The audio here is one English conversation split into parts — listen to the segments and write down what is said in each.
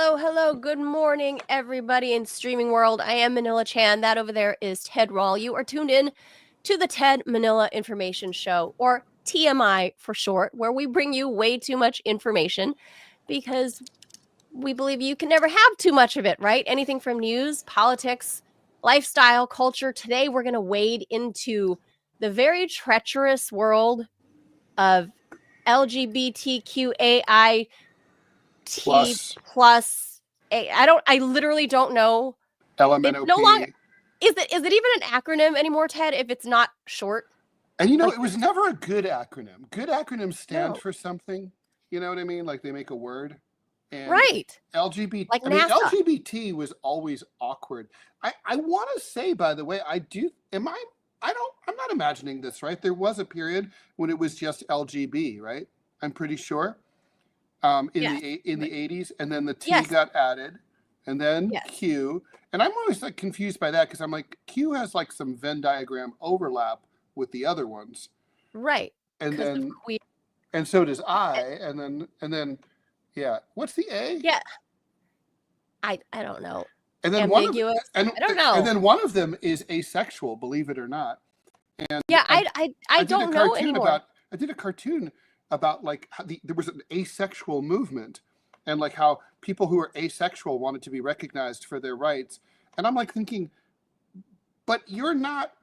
Hello. Good morning, everybody in streaming world. I am Manila Chan. That over there is Ted Rawl. You are tuned in to the Ted Manila Information Show, or TMI for short, where we bring you way too much information because we believe you can never have too much of it, right? Anything from news, politics, lifestyle, culture. Today, we're going to wade into the very treacherous world of LGBTQAI plus I literally don't know. LMNOP. No longer is it even an acronym anymore, Ted, if it's not short? And it was never a good acronym. Good acronyms stand for something. You know what I mean? Like they make a word. And right. LGBT. Like NASA. LGBT was always awkward. I want to say, by the way, I'm not imagining this, right? There was a period when it was just LGB, right? I'm pretty sure. In the 80s, and then the T got added, and then Q, and I'm always like confused by that because I'm like Q has like some Venn diagram overlap with the other ones, right? And then and so does I, and then what's the A? Yeah, I don't know. And then ambiguous. I don't know. And then one of them is asexual, believe it or not. And I don't know anymore. I did a cartoon about like how there was an asexual movement and like how people who are asexual wanted to be recognized for their rights. And I'm like thinking, but you're not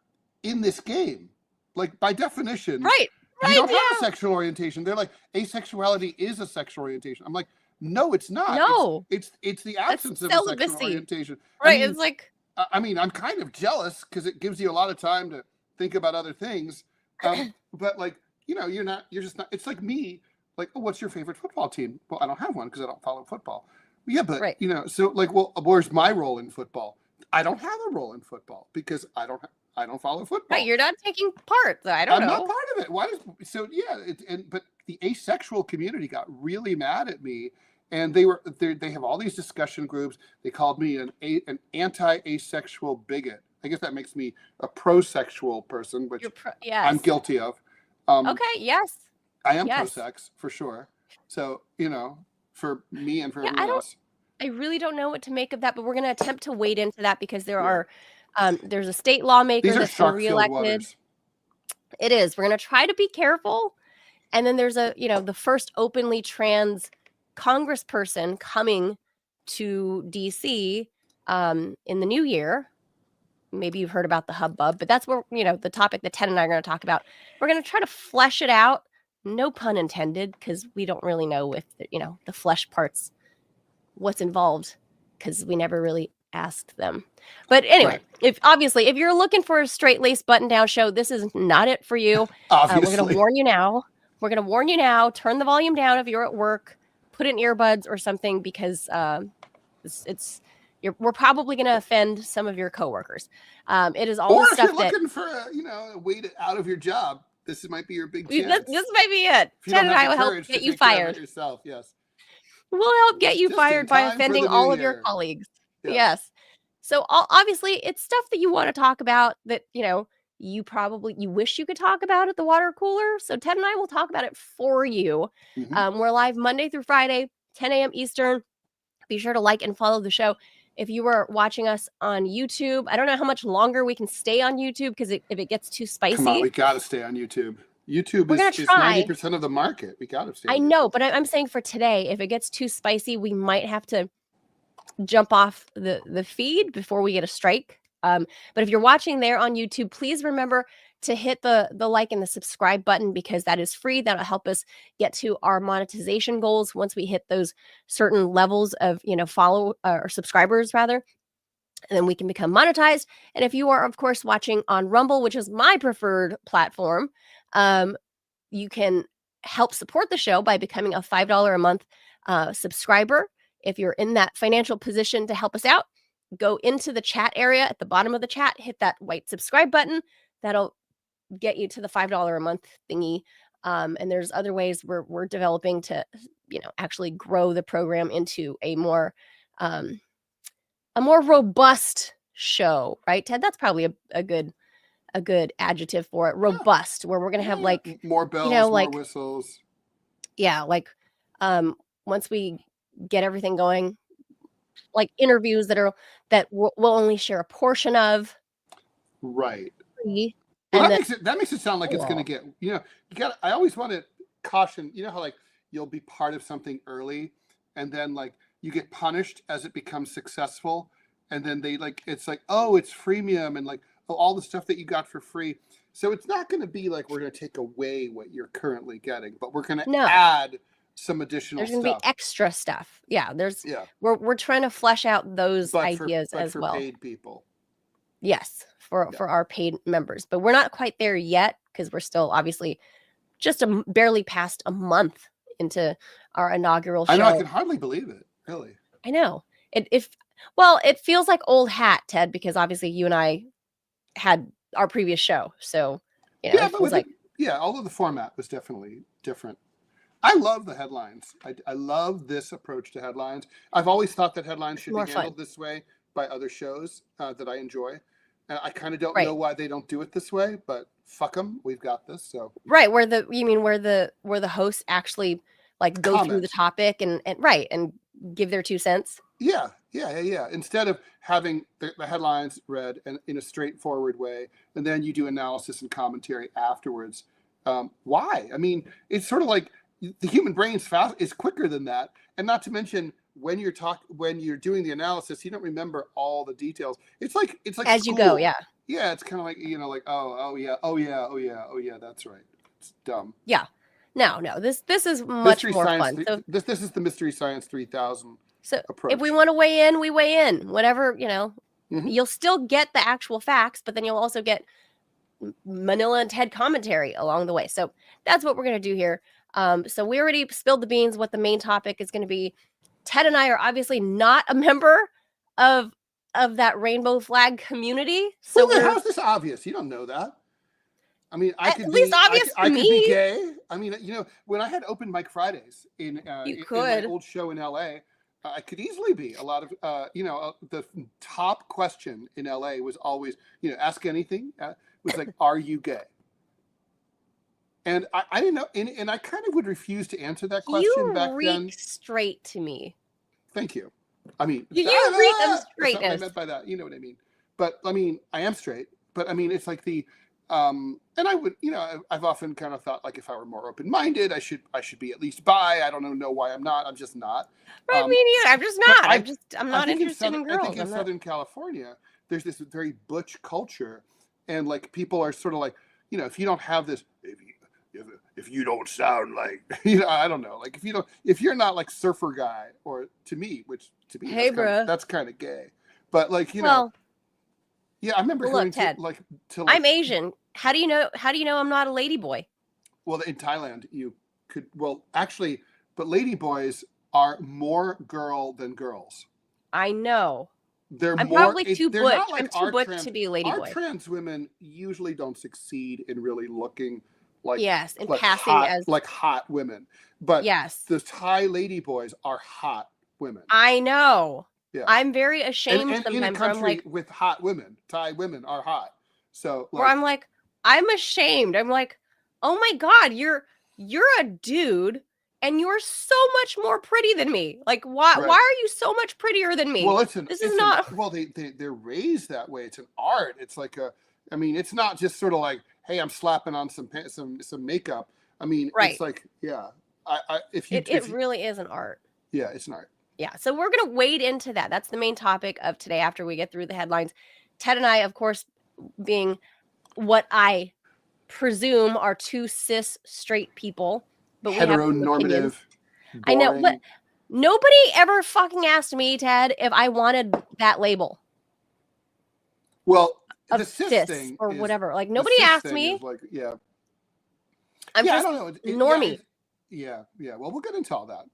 in this game. Like by definition, right. You don't have a sexual orientation. They're like, asexuality is a sexual orientation. I'm like, no, it's not. No. It's the absence of a sexual orientation. Right. It's like, I mean, I'm kind of jealous because it gives you a lot of time to think about other things. But like, you're just not, it's like me, like, oh, what's your favorite football team? Well, I don't have one because I don't follow football. Yeah, but, so like, well, where's my role in football? I don't have a role in football because I don't follow football. Right, you're not taking part. I don't know. I'm not part of it. But the asexual community got really mad at me, and they have all these discussion groups. They called me an anti-asexual bigot. I guess that makes me a pro-sexual person, which I'm guilty of. Okay, yes. I am pro-sex, for sure. So, for me and for everyone else. I really don't know what to make of that, but we're going to attempt to wade into that because there are, there's a state lawmaker that's been reelected. It is. We're going to try to be careful. And then there's the first openly trans congressperson coming to DC in the new year. Maybe you've heard about the hubbub, but that's where, the topic that Ted and I are going to talk about. We're going to try to flesh it out. No pun intended, because we don't really know if, the flesh parts, what's involved, because we never really asked them. But anyway, if you're looking for a straight-laced button-down show, this is not it for you. We're going to warn you now. Turn the volume down if you're at work. Put in earbuds or something, because we're probably going to offend some of your coworkers. It is all stuff that. Or if you're looking for a way out of your job, this might be your big chance. This might be it. Ted and I will help get you fired. Yourself, yes. We'll help get you fired by offending all of your colleagues. Yes. So obviously, it's stuff that you want to talk about that you wish you could talk about at the water cooler. So Ted and I will talk about it for you. Mm-hmm. We're live Monday through Friday, 10 a.m. Eastern. Be sure to like and follow the show. If you were watching us on YouTube, I don't know how much longer we can stay on YouTube, because if it gets too spicy. Come on, we got to stay on YouTube. YouTube is 90% of the market. We got to stay on YouTube. Know, but I'm saying for today, if it gets too spicy, we might have to jump off the feed before we get a strike. But if you're watching there on YouTube, please remember to hit the like and the subscribe button, because that is free. That'll help us get to our monetization goals once we hit those certain levels of, follow or subscribers rather. And then we can become monetized. And if you are, of course, watching on Rumble, which is my preferred platform, you can help support the show by becoming a $5 a month subscriber. If you're in that financial position to help us out, go into the chat area at the bottom of the chat, hit that white subscribe button. That'll get you to the $5 a month thingy. And there's other ways we're developing to, actually grow the program into a more robust show, right, Ted? That's probably a good adjective for it. Robust, where we're going to have like more bells, more whistles. Yeah. Like, once we get everything going, like interviews that we'll only share a portion of. Right. Free, Well, and that makes it sound like it's going to get, I always want to caution, how like you'll be part of something early and then like you get punished as it becomes successful. And then they like, it's like, oh, it's freemium and like all the stuff that you got for free. So it's not going to be like we're going to take away what you're currently getting, but we're going to add some additional there's going to be extra stuff. Yeah, we're trying to flesh out those ideas as well. For paid people. Yes, for our paid members, but we're not quite there yet because we're still obviously just barely past a month into our inaugural show. I know, I can hardly believe it. Really, I know it feels like old hat, Ted, because obviously you and I had our previous show, so it feels like although the format was definitely different. I love the headlines. I love this approach to headlines. I've always thought that headlines should be handled this way by other shows that I enjoy. And I kind of don't know why they don't do it this way, but fuck them. We've got this. So where the hosts actually like go through the topic and give their 2 cents. Yeah. Instead of having the headlines read in a straightforward way, and then you do analysis and commentary afterwards. Why? I mean, it's sort of like the human brain's is quicker than that, and not to mention when you're doing the analysis, you don't remember all the details. It's like as school. You go, yeah. Yeah, it's kind of like like oh yeah, that's right. It's dumb. Yeah, no, this is much more fun. So this is the Mystery Science 3000. So approach. If we want to weigh in, we weigh in. Whatever you'll still get the actual facts, but then you'll also get Manila and Ted commentary along the way. So that's what we're gonna do here. So we already spilled the beans what the main topic is going to be. Ted and I are obviously not a member of that rainbow flag community. So how's this obvious? You don't know that. I mean, I could be gay. I mean, when I had open mic Fridays in my old show in LA, I could easily be. A lot of the top question in LA was always, ask anything. Was like, are you gay? And I didn't know, and I kind of would refuse to answer that question back then. You reek straight to me. Thank you. I mean, you reek of straightness. What I meant by that, you know what I mean. But I mean, I am straight. But I mean, it's like and I would, I've often kind of thought like if I were more open-minded, I should be at least bi. I don't know why I'm not. I'm just not. Right, me neither. I'm just not. I'm not interested in girls. I think in Southern California, there's this very butch culture, and like people are sort of like, if you don't have this. If you don't sound like, I don't know, like if you're not like surfer guy, or to me, hey, that's kind of gay, but like, yeah, I remember going Ted, to I'm Asian. How do you know I'm not a lady boy? Well, in Thailand, you could, actually, but lady boys are more girl than girls. I know. I'm probably too butch. I'm too butch to be a lady boy. Our trans women usually don't succeed in really looking like and passing hot, as like hot women, but the Thai lady boys are hot women. I know. Yeah, I'm very ashamed sometimes. In a country with hot women, Thai women are hot. So, where I'm like, I'm ashamed. I'm like, oh my god, you're a dude, and you're so much more pretty than me. Like, why are you so much prettier than me? Well, they're raised that way. It's an art. It's like it's not just sort of like, hey, I'm slapping on some makeup. I mean, it's like, it really is an art. Yeah, it's an art. Yeah, so we're going to wade into that. That's the main topic of today after we get through the headlines. Ted and I, of course, being what I presume are two cis straight people. But heteronormative. I know, but nobody ever fucking asked me, Ted, if I wanted that label. Well, of the cis thing or whatever. Like, nobody asked me. Like, I'm just I don't know. normie. Yeah. Well, we'll get into all that.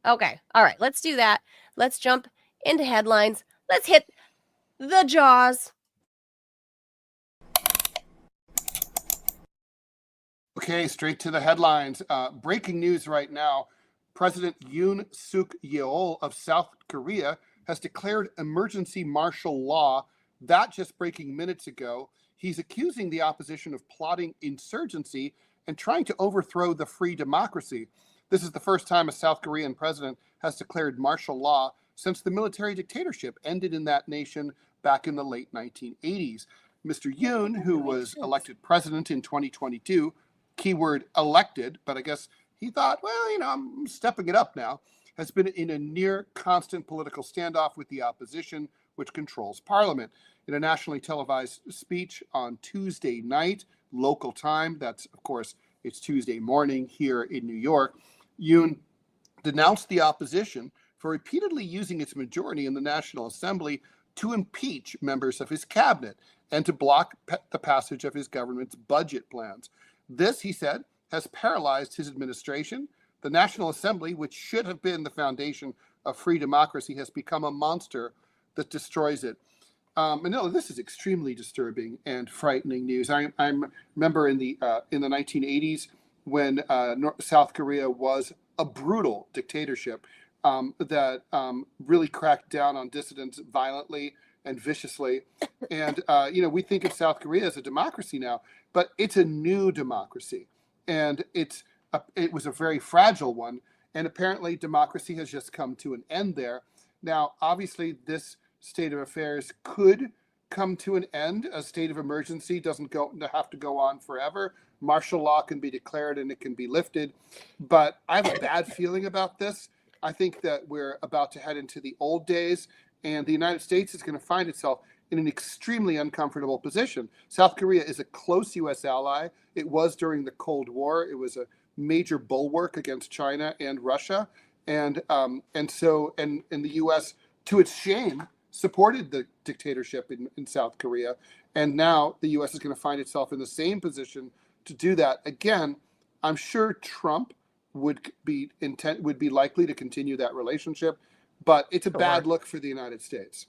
Okay. All right. Let's do that. Let's jump into headlines. Let's hit the jaws. Okay, straight to the headlines. Breaking news right now. President Yoon Suk Yeol of South Korea has declared emergency martial law. That just breaking minutes ago. He's accusing the opposition of plotting insurgency and trying to overthrow the free democracy. This is the first time a South Korean president has declared martial law since the military dictatorship ended in that nation back in the late 1980s. Mr. Yoon, who was elected president in 2022, keyword elected, but I guess he thought, well, I'm stepping it up now, has been in a near constant political standoff with the opposition, which controls parliament. In a nationally televised speech on Tuesday night, local time, that's, of course, it's Tuesday morning here in New York, Yoon denounced the opposition for repeatedly using its majority in the National Assembly to impeach members of his cabinet and to block the passage of his government's budget plans. This, he said, has paralyzed his administration. The National Assembly, which should have been the foundation of free democracy, has become a monster that destroys it. And no, this is extremely disturbing and frightening news. I remember in the 1980s when South Korea was a brutal dictatorship that really cracked down on dissidents violently and viciously. And we think of South Korea as a democracy now, but it's a new democracy, and it was a very fragile one. And apparently, democracy has just come to an end there. Now, obviously, this state of affairs could come to an end. A state of emergency doesn't have to go on forever. Martial law can be declared and it can be lifted. But I have a bad feeling about this. I think that we're about to head into the old days, and the United States is going to find itself in an extremely uncomfortable position. South Korea is a close U.S. ally. It was during the Cold War. It was a major bulwark against China and Russia. And the U.S., to its shame, supported the dictatorship in South Korea. And now the U.S. is going to find itself in the same position to do that again. I'm sure Trump would be likely to continue that relationship, but it's a bad look for the United States.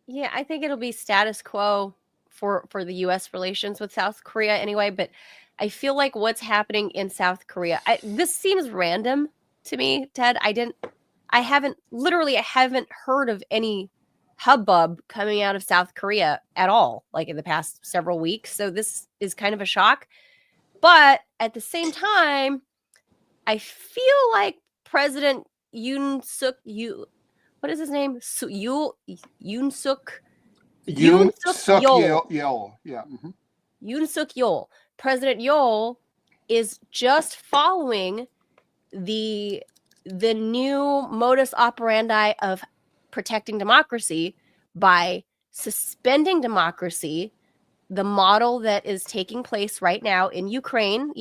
Yeah, I think it'll be status quo for the U.S. relations with South Korea anyway, but I feel like what's happening in South Korea, this seems random to me, Ted. I haven't heard of any hubbub coming out of South Korea at all, like in the past several weeks. So this is kind of a shock. But at the same time, I feel like President Yoon Suk what is his name? Yoon Suk Yeol. Yeah. Mm-hmm. Yoon Suk Yeol. President Yeol is just following the new modus operandi of protecting democracy by suspending democracy, the model that is taking place right now in Ukraine.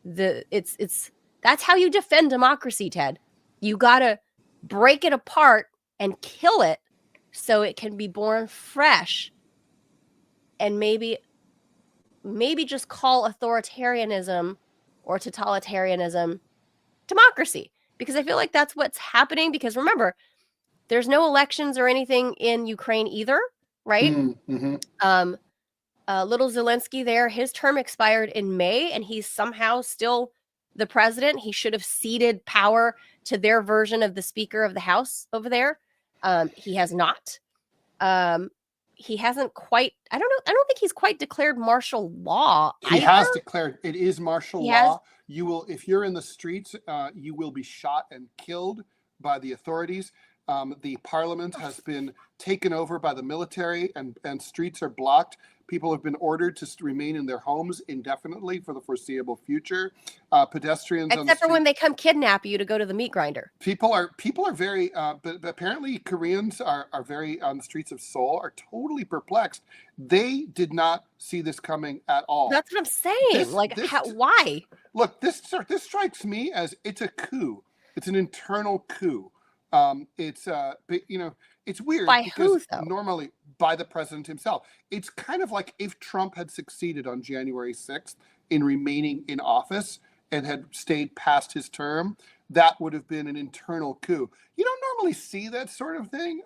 That's how you defend democracy, Ted. You gotta break it apart and kill it so it can be born fresh, and maybe just call authoritarianism or totalitarianism democracy, because I feel like that's what's happening. Because remember, there's no elections or anything in Ukraine either, right? Mm-hmm. Little Zelensky there, his term expired in May, and he's somehow still the president. He should have ceded power to their version of the Speaker of the House over there. He has not. He hasn't quite. I don't think he's quite declared martial law. He has declared it is martial law. You will, if you're in the streets, you will be shot and killed by the authorities. The parliament has been taken over by the military, and streets are blocked. People have been ordered to remain in their homes indefinitely for the foreseeable future. Pedestrians, except for when they come kidnap you to go to the meat grinder. People are very, but apparently Koreans are very, on the streets of Seoul, are totally perplexed. They did not see this coming at all. That's what I'm saying. Why? Look, this strikes me as it's a coup. It's an internal coup. It's weird. By because who, though? Normally by the president himself. It's kind of like if Trump had succeeded on January 6th in remaining in office and had stayed past his term, that would have been an internal coup. You don't normally see that sort of thing.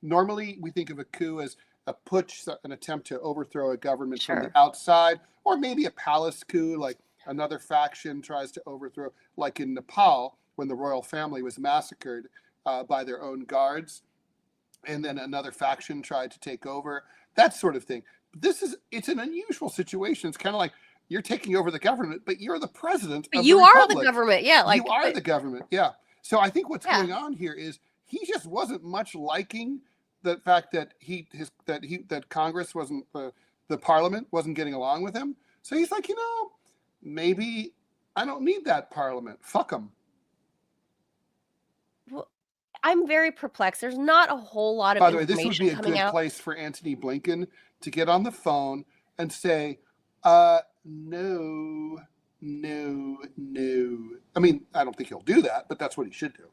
Normally we think of a coup as a putsch, an attempt to overthrow a government from the outside, or maybe a palace coup, like another faction tries to overthrow, like in Nepal when the royal family was massacred by their own guards, and then another faction tried to take over, that sort of thing. It's an unusual situation. It's kind of like you're taking over the government, but you're the president of the You republic. are the government, yeah. You are the government, yeah. So I think what's going on here is he just wasn't much liking the fact that that Congress wasn't the Parliament wasn't getting along with him. So he's like, maybe I don't need that Parliament. Fuck them. Well, I'm very perplexed. There's not a whole lot of By the way, this would information be a coming good out. place for Antony Blinken to get on the phone and say, no. I mean, I don't think he'll do that, but that's what he should do.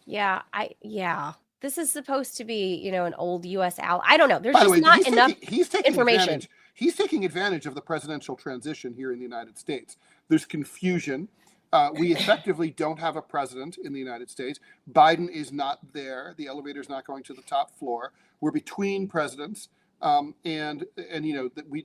Yeah, this is supposed to be, an old U.S. ally. I don't know. There's By the just way, not enough he's taking information. advantage. He's taking advantage of the presidential transition here in the United States. There's confusion. We effectively don't have a president in the United States. Biden is not there. The elevator's not going to the top floor. We're between presidents. And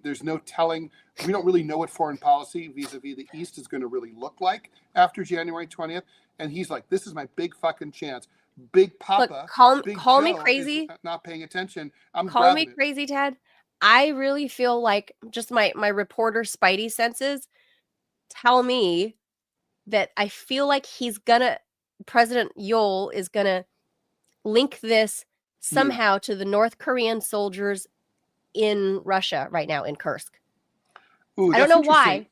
there's no telling. We don't really know what foreign policy vis-a-vis the East is going to really look like after January 20th. And he's like, this is my big fucking chance. Big Papa. Look, call me crazy. Not paying attention. Call me crazy, Ted. I really feel like just my reporter spidey senses tell me that I feel like President Yol is gonna link this somehow to the North Korean soldiers in Russia right now in Kursk. Ooh, I don't know why.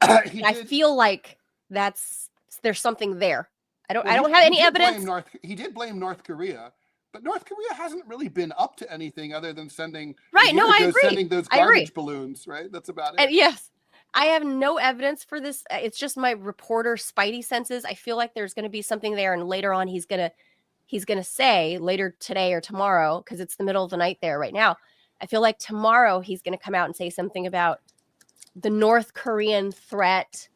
I feel like there's something there. I don't have any evidence. He did blame North Korea, but North Korea hasn't really been up to anything other than sending I agree. Sending those garbage balloons, right? That's about it. And yes, I have no evidence for this. It's just my reporter spidey senses. I feel like there's going to be something there, and later on he's gonna say later today or tomorrow, because it's the middle of the night there right now. I feel like tomorrow he's going to come out and say something about the North Korean threat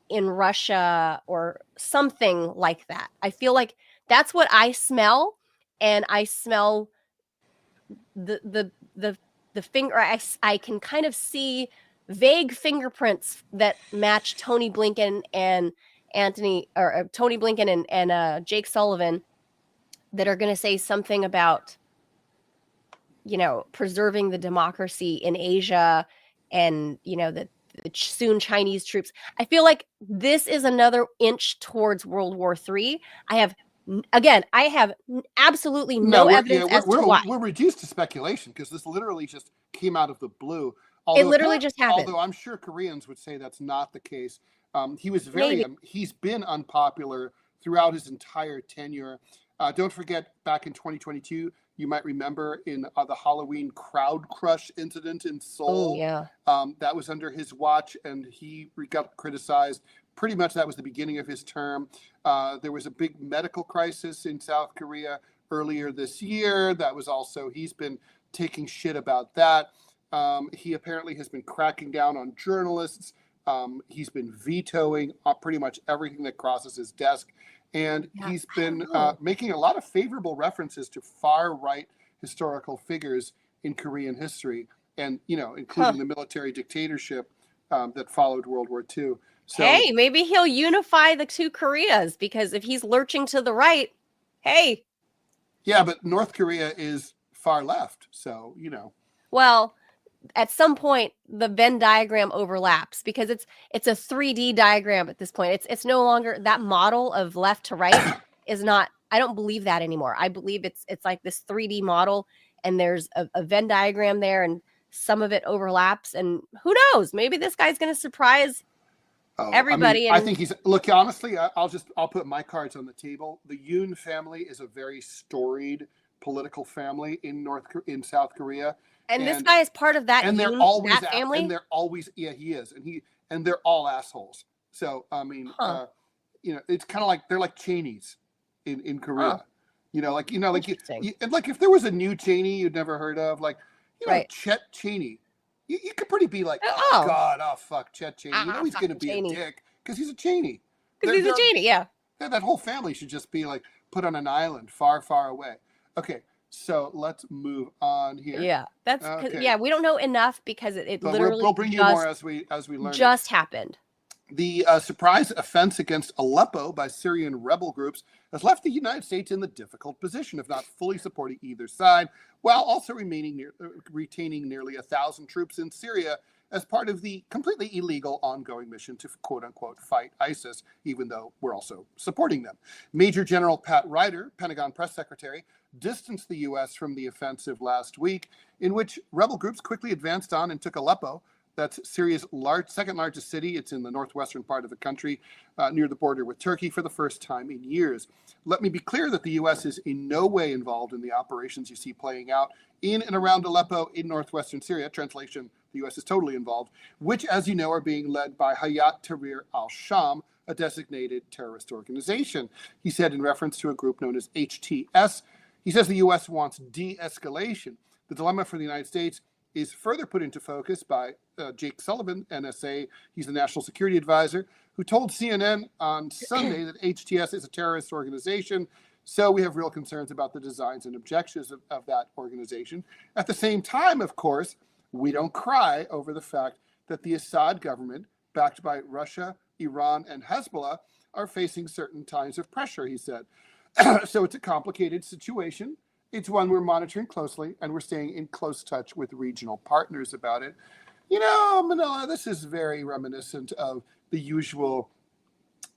in Russia or something like that. I feel like that's what I smell, and I smell the finger. I can kind of see vague fingerprints that match Tony Blinken and Tony Blinken and Jake Sullivan that are going to say something about, preserving the democracy in Asia and, the soon Chinese troops. I feel like this is another inch towards World War III. I have absolutely no evidence as to why. We're reduced to speculation because this literally just came out of the blue. It literally just happened. Although I'm sure Koreans would say that's not the case. He's been unpopular throughout his entire tenure. Don't forget, back in 2022, you might remember in the Halloween crowd crush incident in Seoul. Oh, yeah. That was under his watch, and he got criticized. Pretty much that was the beginning of his term. There was a big medical crisis in South Korea earlier this year. That was also, he's been taking shit about that. He apparently has been cracking down on journalists. He's been vetoing pretty much everything that crosses his desk. And he's been making a lot of favorable references to far-right historical figures in Korean history, and including the military dictatorship that followed World War II. So, hey, maybe he'll unify the two Koreas, because if he's lurching to the right, hey. Yeah, but North Korea is far left, so Well, at some point the Venn diagram overlaps, because it's a 3D diagram at this point. It's no longer that model of left to right is not. I don't believe that anymore. I believe it's like this 3D model, and there's a Venn diagram there, and some of it overlaps. And who knows? Maybe this guy's going to surprise everybody. I think honestly, I'll put my cards on the table. The Yoon family is a very storied political family in South Korea. And this guy is part of that. And they're always that family. And they're always, he is, and they're all assholes. So it's kind of like they're like Cheneys in Korea. Like if there was a new Cheney you'd never heard of, Chet Cheney, you could pretty be like, fuck Chet Cheney. He's going to be a dick because he's a Cheney. Because he's a Cheney, yeah. That whole family should just be like put on an island far, far away. Okay. So let's move on here. Yeah, that's we don't know enough because it literally we'll bring you more as we learn. Just happened. The surprise offense against Aleppo by Syrian rebel groups has left the United States in the difficult position of not fully supporting either side, while also retaining nearly 1,000 troops in Syria as part of the completely illegal ongoing mission to quote unquote fight ISIS, even though we're also supporting them. Major General Pat Ryder, Pentagon press secretary, distanced the U.S. from the offensive last week, in which rebel groups quickly advanced on and took Aleppo. That's Syria's second largest city. It's in the northwestern part of the country, near the border with Turkey, for the first time in years. Let me be clear that the U.S. is in no way involved in the operations you see playing out in and around Aleppo in northwestern Syria. Translation, the U.S. is totally involved, which, as you know, are being led by Hayat Tahrir al-Sham, a designated terrorist organization. He said in reference to a group known as HTS, he says the U.S. wants de-escalation. The dilemma for the United States is further put into focus by Jake Sullivan, NSA. He's the national security advisor, who told CNN on Sunday that HTS is a terrorist organization. So we have real concerns about the designs and objectives of that organization. At the same time, of course, we don't cry over the fact that the Assad government, backed by Russia, Iran, and Hezbollah, are facing certain times of pressure, he said. So it's a complicated situation. It's one we're monitoring closely, and we're staying in close touch with regional partners about it. You know, Manila, this is very reminiscent of the usual,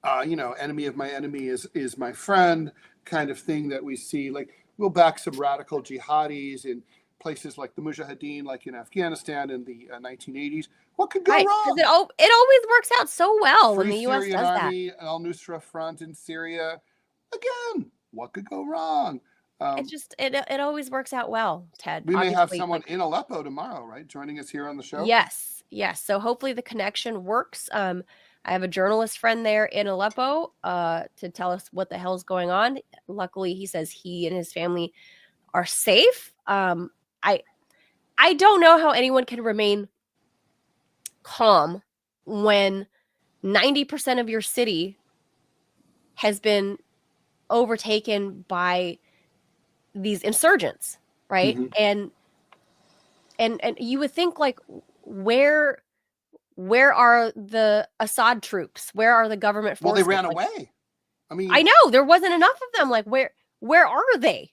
enemy of my enemy is my friend kind of thing that we see. Like, we'll back some radical jihadis in places like the Mujahideen, like in Afghanistan in the 1980s. What could go wrong? It always works out so well when the U.S. Syrian does Army, Al-Nusra Front in Syria. Again, what could go wrong? It always works out well, Ted. We may have someone in Aleppo tomorrow, right? Joining us here on the show. Yes. So hopefully the connection works. I have a journalist friend there in Aleppo to tell us what the hell's going on. Luckily, he says he and his family are safe. I don't know how anyone can remain calm when 90% of your city has been overtaken by these insurgents, right? Mm-hmm. And you would think, like, where are the Assad troops? Where are the government forces? Well, they ran away. I mean, I know there wasn't enough of them. Like, where are they?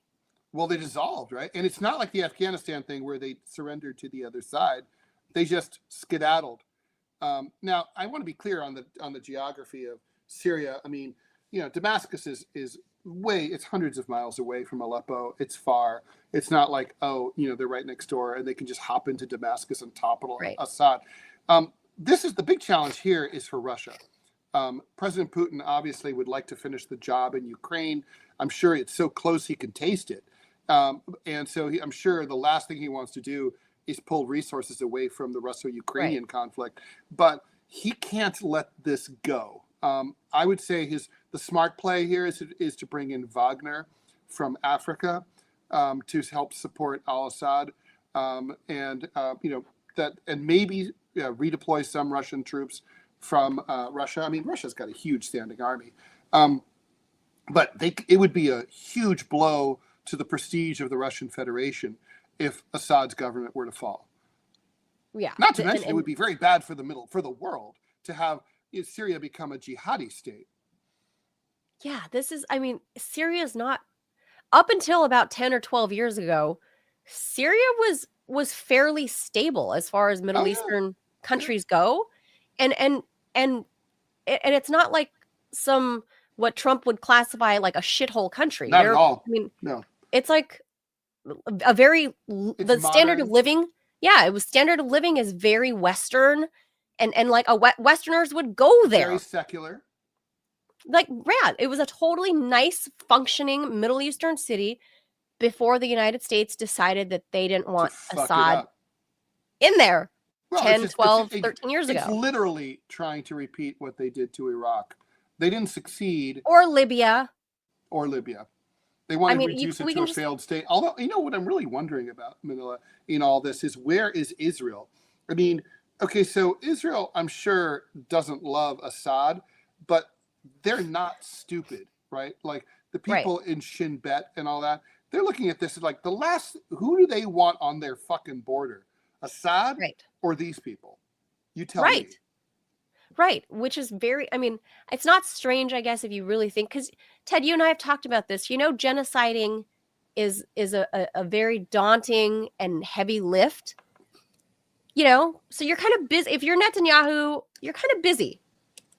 Well, they dissolved, right? And it's not like the Afghanistan thing where they surrendered to the other side. They just skedaddled. Now, I want to be clear on the geography of Syria. I mean, Damascus is it's hundreds of miles away from Aleppo. It's far. It's not like, they're right next door and they can just hop into Damascus and topple Assad. This is the big challenge here is for Russia. President Putin obviously would like to finish the job in Ukraine. I'm sure it's so close he can taste it. And so I'm sure the last thing he wants to do is pull resources away from the Russo-Ukrainian conflict. But he can't let this go. I would say the smart play here is to bring in Wagner from Africa to help support al-Assad, and maybe redeploy some Russian troops from Russia. I mean, Russia's got a huge standing army, but it would be a huge blow to the prestige of the Russian Federation if Assad's government were to fall. Yeah. Not to mention, it would be very bad for the world to have Syria become a jihadi state. Yeah, Syria's not, up until about 10 or 12 years ago, Syria was fairly stable as far as Middle Eastern countries go. And it's not like what Trump would classify like a shithole country. Not at all. I mean, no. It's like the standard of living. Yeah, it was standard of living is very Western, and like Westerners would go there. Very secular. Like, rad. It was a totally nice, functioning Middle Eastern city before the United States decided that they didn't want Assad in there 13 years ago. It's literally trying to repeat what they did to Iraq. They didn't succeed. Or Libya. They want to reduce it to a failed state. Although, what I'm really wondering about, Manila, in all this is, where is Israel? I mean, okay, so Israel, I'm sure, doesn't love Assad, but they're not stupid, right? Like, the people in Shin Bet and all that, they're looking at this as like, who do they want on their fucking border? Assad or these people? You tell me. Right, which is it's not strange, I guess, if you really think, because Ted, you and I have talked about this. Genociding is a very daunting and heavy lift. so you're kind of busy. If you're Netanyahu, you're kind of busy.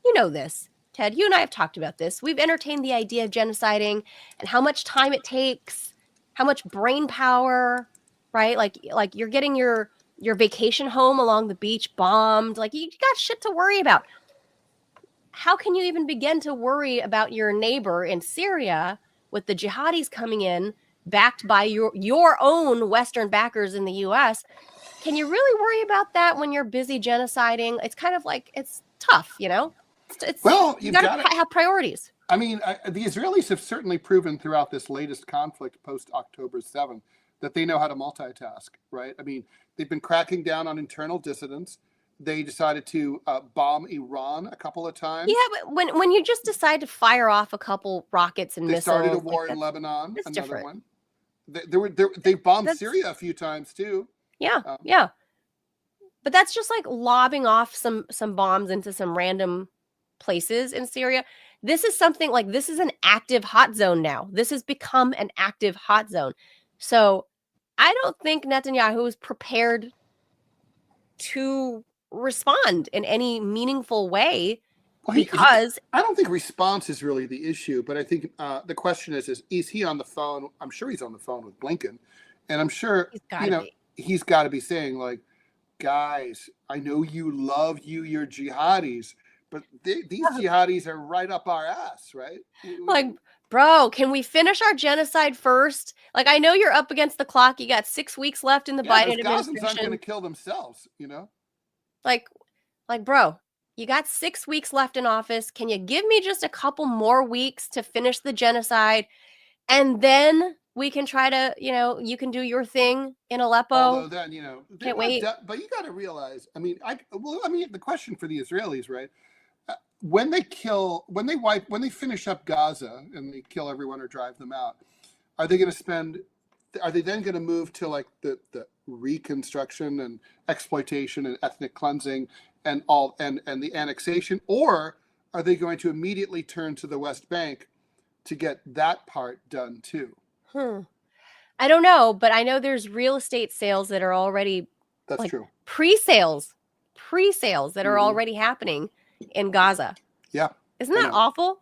You know this, Ted. You and I have talked about this. We've entertained the idea of genociding and how much time it takes, how much brain power, right? Like you're getting your vacation home along the beach bombed. Like you got shit to worry about. How can you even begin to worry about your neighbor in Syria with the jihadis coming in, backed by your own Western backers in the U.S.? Can you really worry about that when you're busy genociding? It's kind of like, it's tough, Well, you got to have priorities. I mean, the Israelis have certainly proven throughout this latest conflict post October 7th that they know how to multitask, right? I mean, they've been cracking down on internal dissidents. They decided to bomb Iran a couple of times. Yeah, but when you just decide to fire off a couple rockets and missiles, they started a war in Lebanon. Another different. One. They bombed Syria a few times too. Yeah, yeah. But that's just like lobbing off some bombs into some random places in Syria. This is something like, this is an active hot zone now. This has become an active hot zone. So I don't think Netanyahu is prepared to respond in any meaningful way, because I don't think response is really the issue, but I think the question is he on the phone? I'm sure he's on the phone with Blinken, and I'm sure he's got to be saying, like, guys, I know you love your jihadis, but these jihadis are right up our ass, right? Like, bro, can we finish our genocide first? Like, I know you're up against the clock. You got 6 weeks left in the Biden administration. Gazans aren't going to kill themselves, Like, bro, you got 6 weeks left in office. Can you give me just a couple more weeks to finish the genocide? And then we can try to, you can do your thing in Aleppo. Although then, can't wait. But you got to realize, the question for the Israelis, right? When they finish up Gaza and they kill everyone or drive them out, are they then going to move to like the reconstruction and exploitation and ethnic cleansing and the annexation, or are they going to immediately turn to the West Bank to get that part done too? I don't know, but I know there's real estate sales that are already true. Pre-sales that are already happening in Gaza. Yeah. Isn't that awful?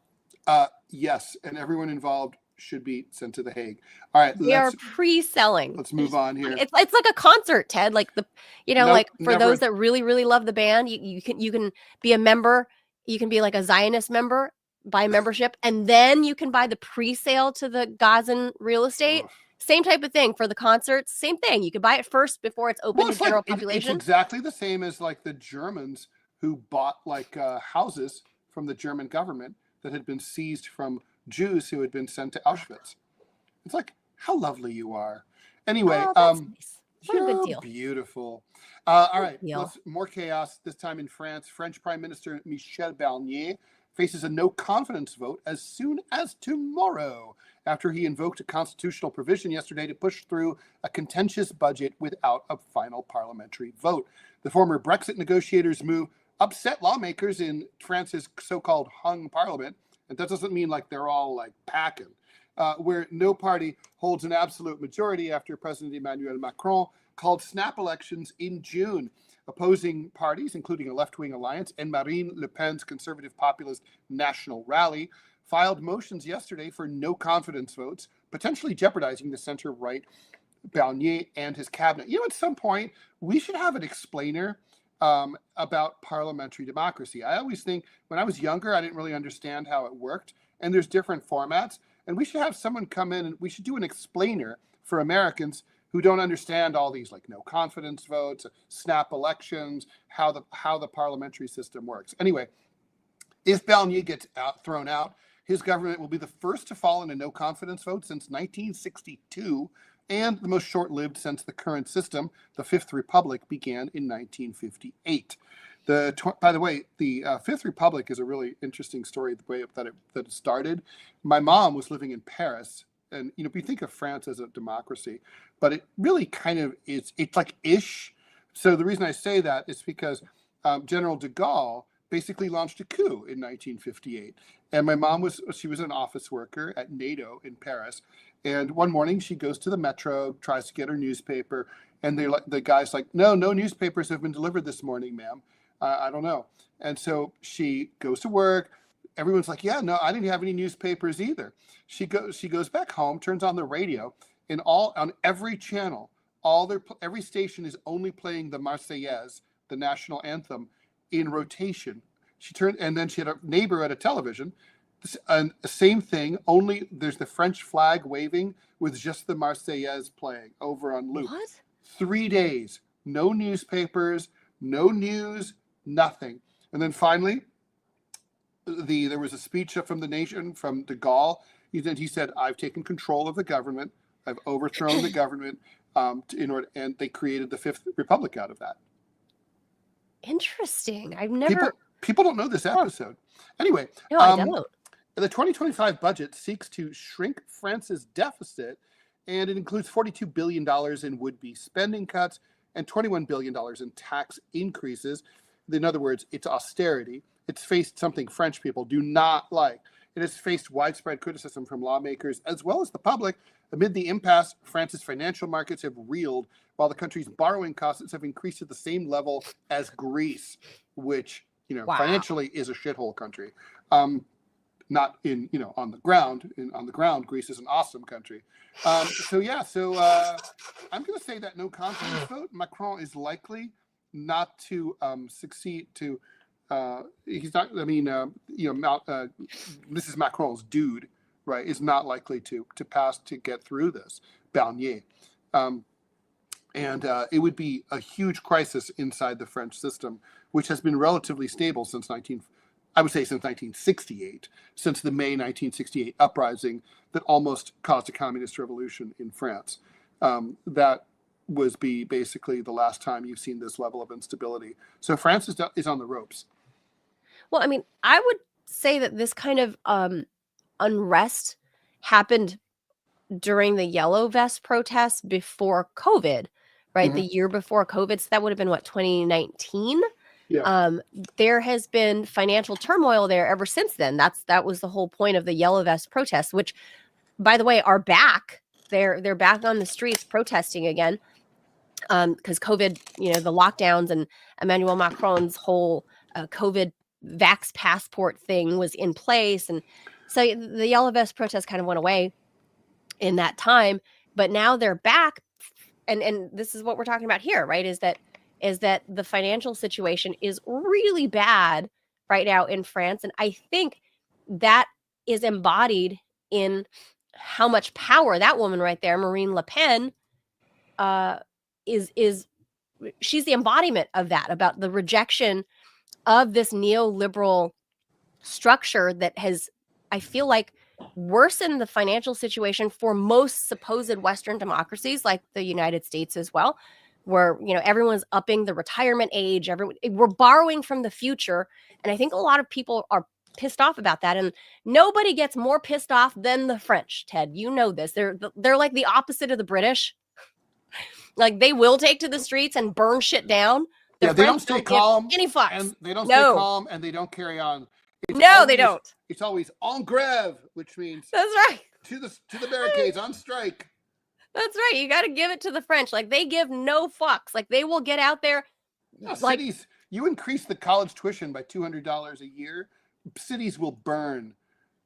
Yes, and everyone involved should be sent to The Hague. All right, they are pre-selling. Let's move on here. It's like a concert, Ted. Like those that really, really love the band, you can be a member. You can be like a Zionist member, buy membership, and then you can buy the pre-sale to the Gazan real estate. Same type of thing for the concerts. Same thing. You could buy it first before it's open to general population. It's exactly the same as like the Germans who bought houses from the German government that had been seized from Jews who had been sent to Auschwitz. It's like, how lovely you are. Anyway, nice. What a good deal. Beautiful. All right, more chaos, this time in France. French Prime Minister Michel Barnier faces a no confidence vote as soon as tomorrow, after he invoked a constitutional provision yesterday to push through a contentious budget without a final parliamentary vote. The former Brexit negotiators' move upset lawmakers in France's so-called hung parliament. And that doesn't mean like they're all like packing, where no party holds an absolute majority after President Emmanuel Macron called snap elections in June. Opposing parties, including a left-wing alliance and Marine Le Pen's conservative populist National Rally, filed motions yesterday for no confidence votes, potentially jeopardizing the center-right Barnier and his cabinet. At some point, we should have an explainer about parliamentary democracy. I always think when I was younger, I didn't really understand how it worked, and there's different formats, and we should have someone come in and we should do an explainer for Americans who don't understand all these like no confidence votes, snap elections, how the parliamentary system works. Anyway, if Barnier gets thrown out, his government will be the first to fall in a no confidence vote since 1962, and the most short-lived since the current system, the Fifth Republic, began in 1958. By the way, the Fifth Republic is a really interesting story, the way that it started. My mom was living in Paris, and we think of France as a democracy, but it really kind of is. It's like ish. So the reason I say that is because General de Gaulle basically launched a coup in 1958, and my mom was an office worker at NATO in Paris. And one morning she goes to the metro, tries to get her newspaper, And they like the guy's like, no newspapers have been delivered this morning, ma'am. I don't know. And so she goes to work. Everyone's like, yeah, no, I didn't have any newspapers either. She goes back home, turns on the radio, and on every channel, every station is only playing the Marseillaise, the national anthem, in rotation. And then she had a neighbor at a television, and the same thing, only there's the French flag waving with just the Marseillaise playing over on loop. What? 3 days, no newspapers, no news, nothing. And then finally, there was a speech from the nation, from de Gaulle. He said, I've taken control of the government. I've overthrown the government and they created the Fifth Republic out of that. Interesting. I've never... People don't know this episode. Anyway, No, I don't. The 2025 budget seeks to shrink France's deficit, and it includes $42 billion in would-be spending cuts and $21 billion in tax increases. In other words, it's austerity. It's faced something French people do not like. It has faced widespread criticism from lawmakers as well as the public. Amid the impasse, France's financial markets have reeled, while the country's borrowing costs have increased to the same level as Greece, which, Wow. financially is a shithole country. Not in, on the ground. On the ground, Greece is an awesome country. I'm going to say that no confidence vote. Macron is likely not to succeed to. He's not. I mean, Mrs. Macron's dude, right, is not likely to pass to get through this. Barnier, and it would be a huge crisis inside the French system, which has been relatively stable since 1968, since the May 1968 uprising that almost caused a communist revolution in France. That was basically the last time you've seen this level of instability. So France is on the ropes. Well, I mean, I would say that this kind of unrest happened during the Yellow Vest protests before COVID, right? Mm-hmm. The year before COVID. So that would have been, 2019? Yeah. There has been financial turmoil there ever since then. That was the whole point of the Yellow Vest protests, which, by the way, are back. They're back on the streets protesting again because COVID, the lockdowns and Emmanuel Macron's whole COVID vax passport thing was in place. And so the Yellow Vest protests kind of went away in that time, but now they're back. And this is what we're talking about here, right? Is that the financial situation is really bad right now in France. And I think that is embodied in how much power that woman right there, Marine Le Pen, she's the embodiment of that, about the rejection of this neoliberal structure that has, I feel like, worsened the financial situation for most supposed Western democracies like the United States as well, where, everyone's upping the retirement age. We're borrowing from the future. And I think a lot of people are pissed off about that. And nobody gets more pissed off than the French, Ted. You know this. They're like the opposite of the British. Like, they will take to the streets and burn shit down. They don't stay calm. Any fucks. And they don't stay calm, and they don't carry on. They don't. It's always en grève, which means that's right. To the barricades, on strike. That's right. You got to give it to the French. Like, they give no fucks. Like, they will get out there. Cities, you increase the college tuition by $200 a year, cities will burn.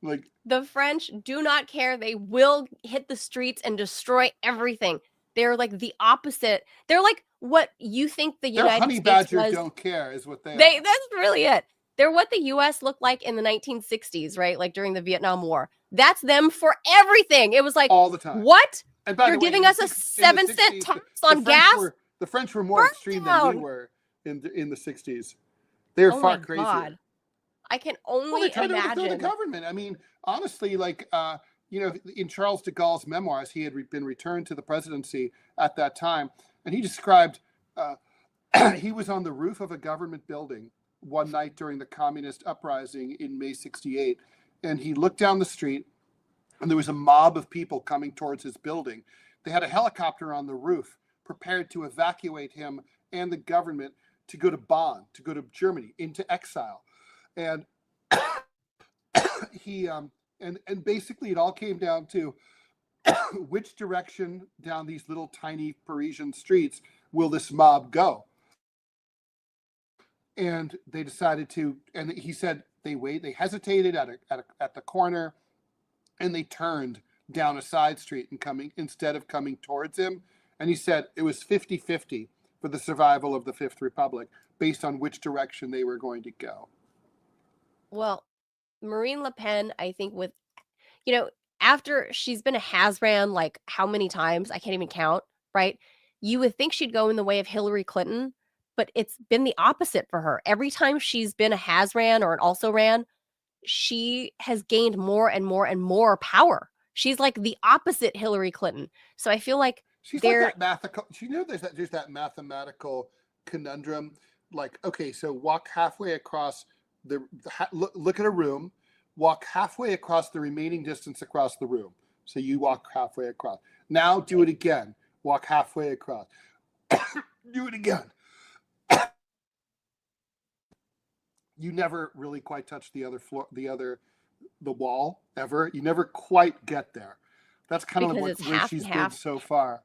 Like, the French do not care. They will hit the streets and destroy everything. They're like the opposite. They're like what you think the United States honey badger don't care is what they are. That's really it. They're what the U.S. looked like in the 1960s, right? Like during the Vietnam War. That's them for everything. It was like, all the time. What? And You're giving us a 7-cent tax on gas? The French were more extreme than we were in the 60s. They were far crazier. God. I can only they tried to imagine. overthrow the government. I mean, honestly, like, in Charles de Gaulle's memoirs, he had been returned to the presidency at that time, and he described he was on the roof of a government building one night during the communist uprising in May 68, and he looked down the street, and there was a mob of people coming towards his building. They had a helicopter on the roof prepared to evacuate him and the government to go to Bonn, to go to Germany, into exile. And he and basically it all came down to which direction down these little tiny Parisian streets will this mob go? And they decided to, and he said they hesitated at the corner, and they turned down a side street instead of coming towards him. And he said it was 50-50 for the survival of the Fifth Republic based on which direction they were going to go. Well, Marine Le Pen, I think after she's been a has-ran, like, how many times? I can't even count, right? You would think she'd go in the way of Hillary Clinton, but it's been the opposite for her. Every time she's been a has-ran or an also-ran, she has gained more and more and more power. She's like the opposite Hillary Clinton. So I feel like she's like that there's that mathematical conundrum. Like, okay, so walk halfway across look at a room, walk halfway across the remaining distance across the room. So you walk halfway across. Now do it again. Walk halfway across. Do it again. You never really quite touch the wall ever. You never quite get there. That's kind of like where she's been so far.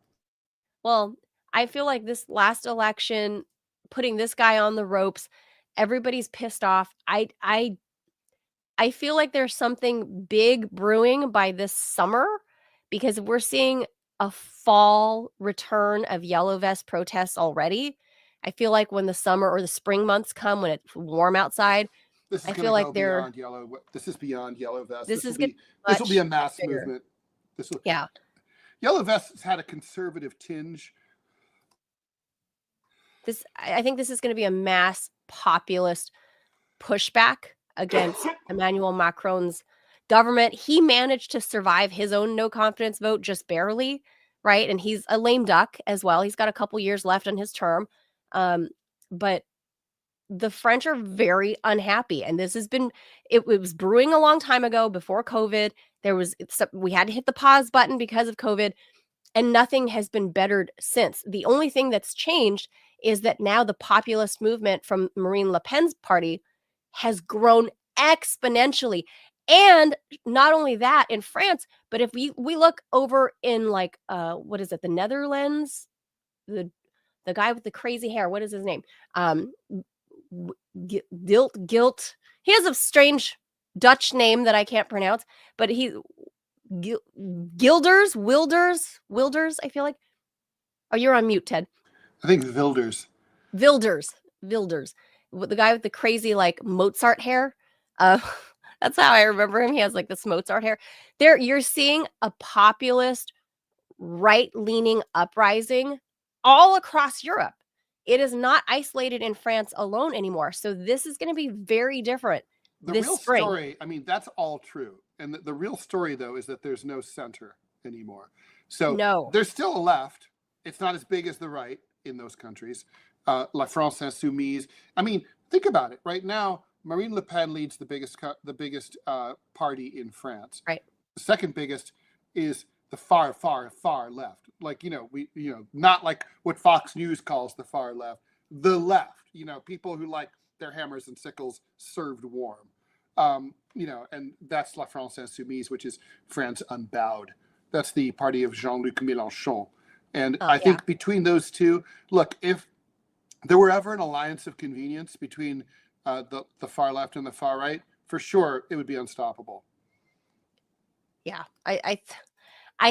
Well, I feel like this last election, putting this guy on the ropes, everybody's pissed off. I feel like there's something big brewing by this summer, because we're seeing a fall return of yellow vest protests already. I feel like when the summer or the spring months come, when it's warm outside, I feel like beyond yellow. This is beyond yellow vest. This will be a mass movement. Yellow vest has had a conservative tinge. I think this is going to be a mass populist pushback against Emmanuel Macron's government. He managed to survive his own no confidence vote just barely, right? And he's a lame duck as well. He's got a couple years left on his term. But the French are very unhappy. And this has been, it was brewing a long time ago before COVID. We had to hit the pause button because of COVID, and nothing has been bettered since. The only thing that's changed is that now the populist movement from Marine Le Pen's party has grown exponentially. And not only that in France, but if we look over in the Netherlands, the guy with the crazy hair, what is his name? Guilt. He has a strange Dutch name that I can't pronounce, but Wilders, I feel like. Oh, you're on mute, Ted. I think Wilders. The guy with the crazy, Mozart hair. That's how I remember him. He has this Mozart hair. There, you're seeing a populist, right-leaning uprising all across Europe. It is not isolated in France alone anymore. So this is going to be very different this spring. Story, that's all true. And the real story, though, is that there's no center anymore. So there's still a left. It's not as big as the right in those countries. La France Insoumise. Think about it. Right now, Marine Le Pen leads the biggest party in France. Right. The second biggest is the far left. Not like what Fox News calls the far left. The left. People who like their hammers and sickles served warm. And that's La France Insoumise, which is France Unbowed. That's the party of Jean-Luc Mélenchon. And I think between those two, look, if there were ever an alliance of convenience between the far left and the far right, for sure, it would be unstoppable. Yeah, I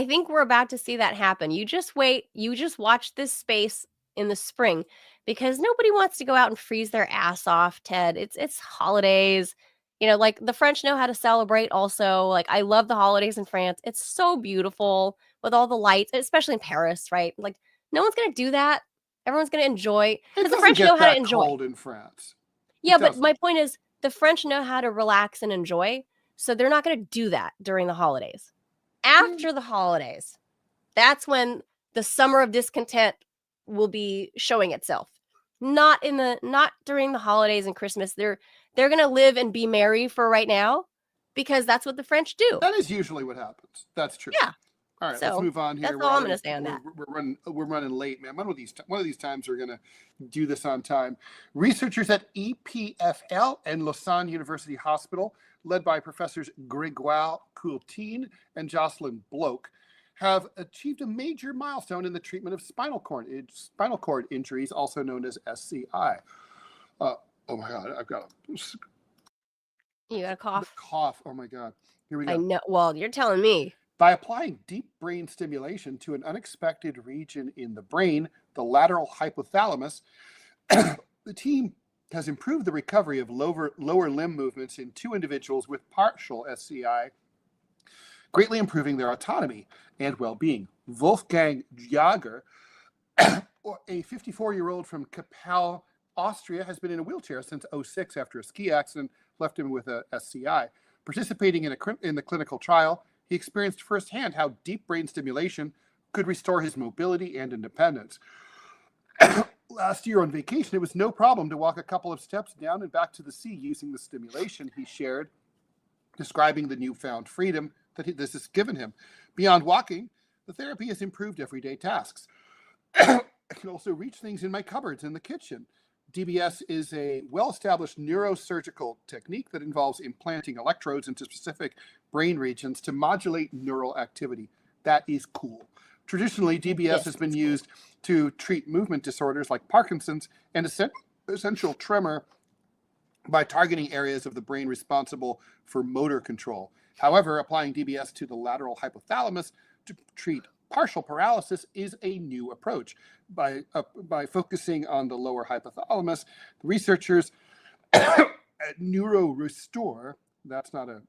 think we're about to see that happen. You just wait. You just watch this space in the spring, because nobody wants to go out and freeze their ass off, Ted. It's holidays. The French know how to celebrate also. I love the holidays in France. It's so beautiful with all the lights, especially in Paris, right? No one's going to do that. Everyone's going to enjoy, because the French know how to enjoy. Cold in France. Yeah, but my point is the French know how to relax and enjoy, so they're not going to do that during the holidays. After the holidays, that's when the summer of discontent will be showing itself. Not during the holidays and Christmas. They're going to live and be merry for right now, because that's what the French do. That is usually what happens. That's true. Yeah. All right, let's move on here. That's all I'm going to say on that. We're running late, man. One of these times we're going to do this on time. Researchers at EPFL and Lausanne University Hospital, led by professors Grégoire Coultine and Jocelyn Bloch, have achieved a major milestone in the treatment of spinal cord injuries, also known as SCI. Oh my God, I've got You got a the cough? cough. Oh my God. Here we I go. know. Well, you're telling me. By applying deep brain stimulation to an unexpected region in the brain, the lateral hypothalamus, the team has improved the recovery of lower limb movements in 2 individuals with partial SCI, greatly improving their autonomy and well-being. Wolfgang Jager, a 54-year-old from Kappel, Austria, has been in a wheelchair since 2006 after a ski accident left him with a SCI. Participating in the clinical trial, he experienced firsthand how deep brain stimulation could restore his mobility and independence. Last year on vacation, it was no problem to walk a couple of steps down and back to the sea using the stimulation, he shared, describing the newfound freedom that this has given him. Beyond walking, the therapy has improved everyday tasks. I can also reach things in my cupboards in the kitchen. DBS is a well-established neurosurgical technique that involves implanting electrodes into specific brain regions to modulate neural activity. That is cool. Traditionally, DBS has been used to treat movement disorders like Parkinson's and essential tremor by targeting areas of the brain responsible for motor control. However, applying DBS to the lateral hypothalamus to treat partial paralysis is a new approach. By focusing on the lower hypothalamus, the researchers at NeuroRestore, that's not a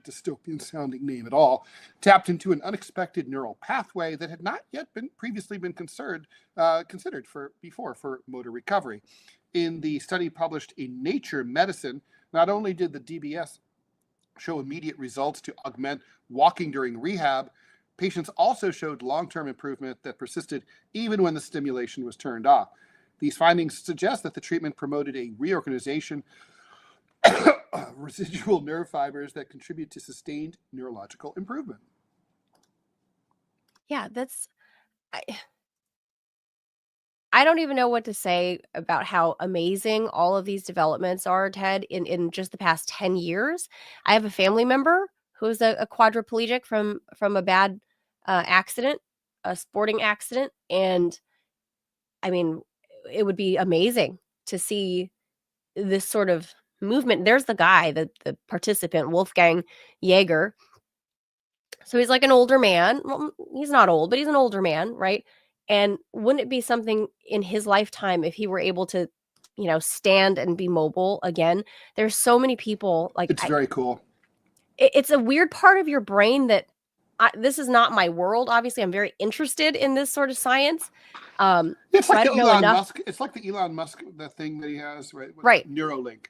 dystopian sounding name at all, tapped into an unexpected neural pathway that had not yet previously been considered for motor recovery. In the study published in Nature Medicine, not only did the DBS show immediate results to augment walking during rehab, patients also showed long-term improvement that persisted even when the stimulation was turned off. These findings suggest that the treatment promoted a reorganization of residual nerve fibers that contribute to sustained neurological improvement. Yeah, I don't even know what to say about how amazing all of these developments are, Ted, in just the past 10 years. I have a family member who's a quadriplegic from a bad accident, a sporting accident. And I mean, it would be amazing to see this sort of movement. There's the guy, the participant, Wolfgang Jaeger. So he's like an older man. Well, he's not old, but he's an older man, right? And wouldn't it be something in his lifetime if he were able to, stand and be mobile again? There's so many people like It's very cool. It's a weird part of your brain that this is not my world. Obviously, I'm very interested in this sort of science. It's like I don't know enough. Musk. It's like the Elon Musk, the thing that he has, right? Right. Neuralink.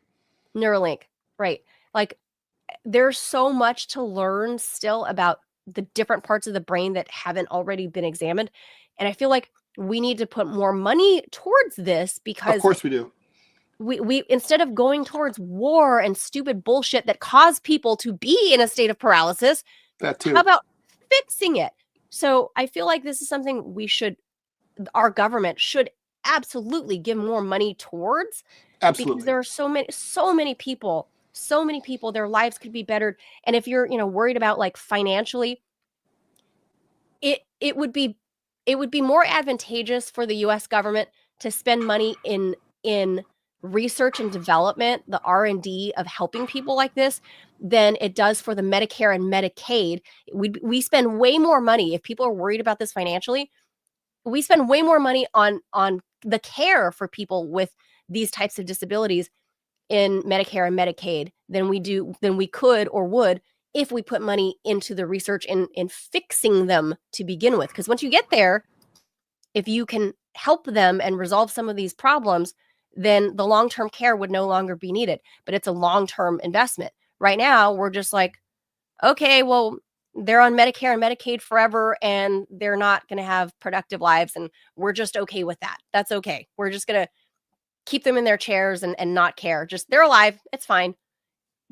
Right. Like there's so much to learn still about the different parts of the brain that haven't already been examined. And I feel like we need to put more money towards this because of course we do. We instead of going towards war and stupid bullshit that cause people to be in a state of paralysis, that too. How about fixing it? So I feel like this is something our government should absolutely give more money towards. Absolutely. Because there are so many people, their lives could be bettered. And if you're, worried about like financially, it would be more advantageous for the US government to spend money in research and development, the R&D of helping people like this than it does for the Medicare and Medicaid. We spend way more money if people are worried about this financially. We spend way more money on the care for people with these types of disabilities in Medicare and Medicaid than we could or would if we put money into the research in fixing them to begin with. Because once you get there, if you can help them and resolve some of these problems, then the long-term care would no longer be needed. But it's a long-term investment. Right now, we're just like, okay, well, they're on Medicare and Medicaid forever, and they're not going to have productive lives, and we're just okay with that. That's okay. We're just going to keep them in their chairs and not care. Just they're alive. It's fine.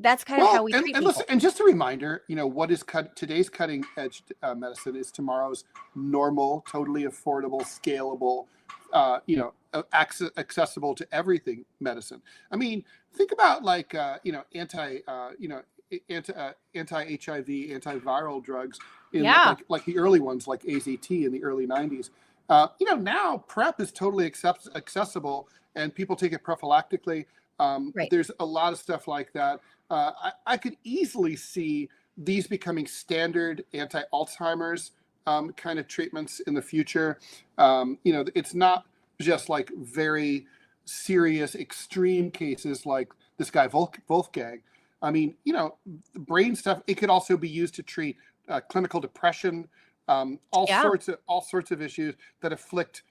That's kind of how we treat people. Listen, and just a reminder, what is today's cutting edge medicine is tomorrow's normal, totally affordable, scalable, accessible to everything medicine. I mean, think about like, anti-HIV, antiviral drugs in Yeah. like the early ones, like AZT in the early 90s. Now PrEP is totally accessible and people take it prophylactically. Right. There's a lot of stuff like that. I could easily see these becoming standard anti-Alzheimer's kind of treatments in the future. It's not just like very serious extreme cases like this guy Wolfgang. I mean, brain stuff. It could also be used to treat clinical depression, all sorts of issues that afflict,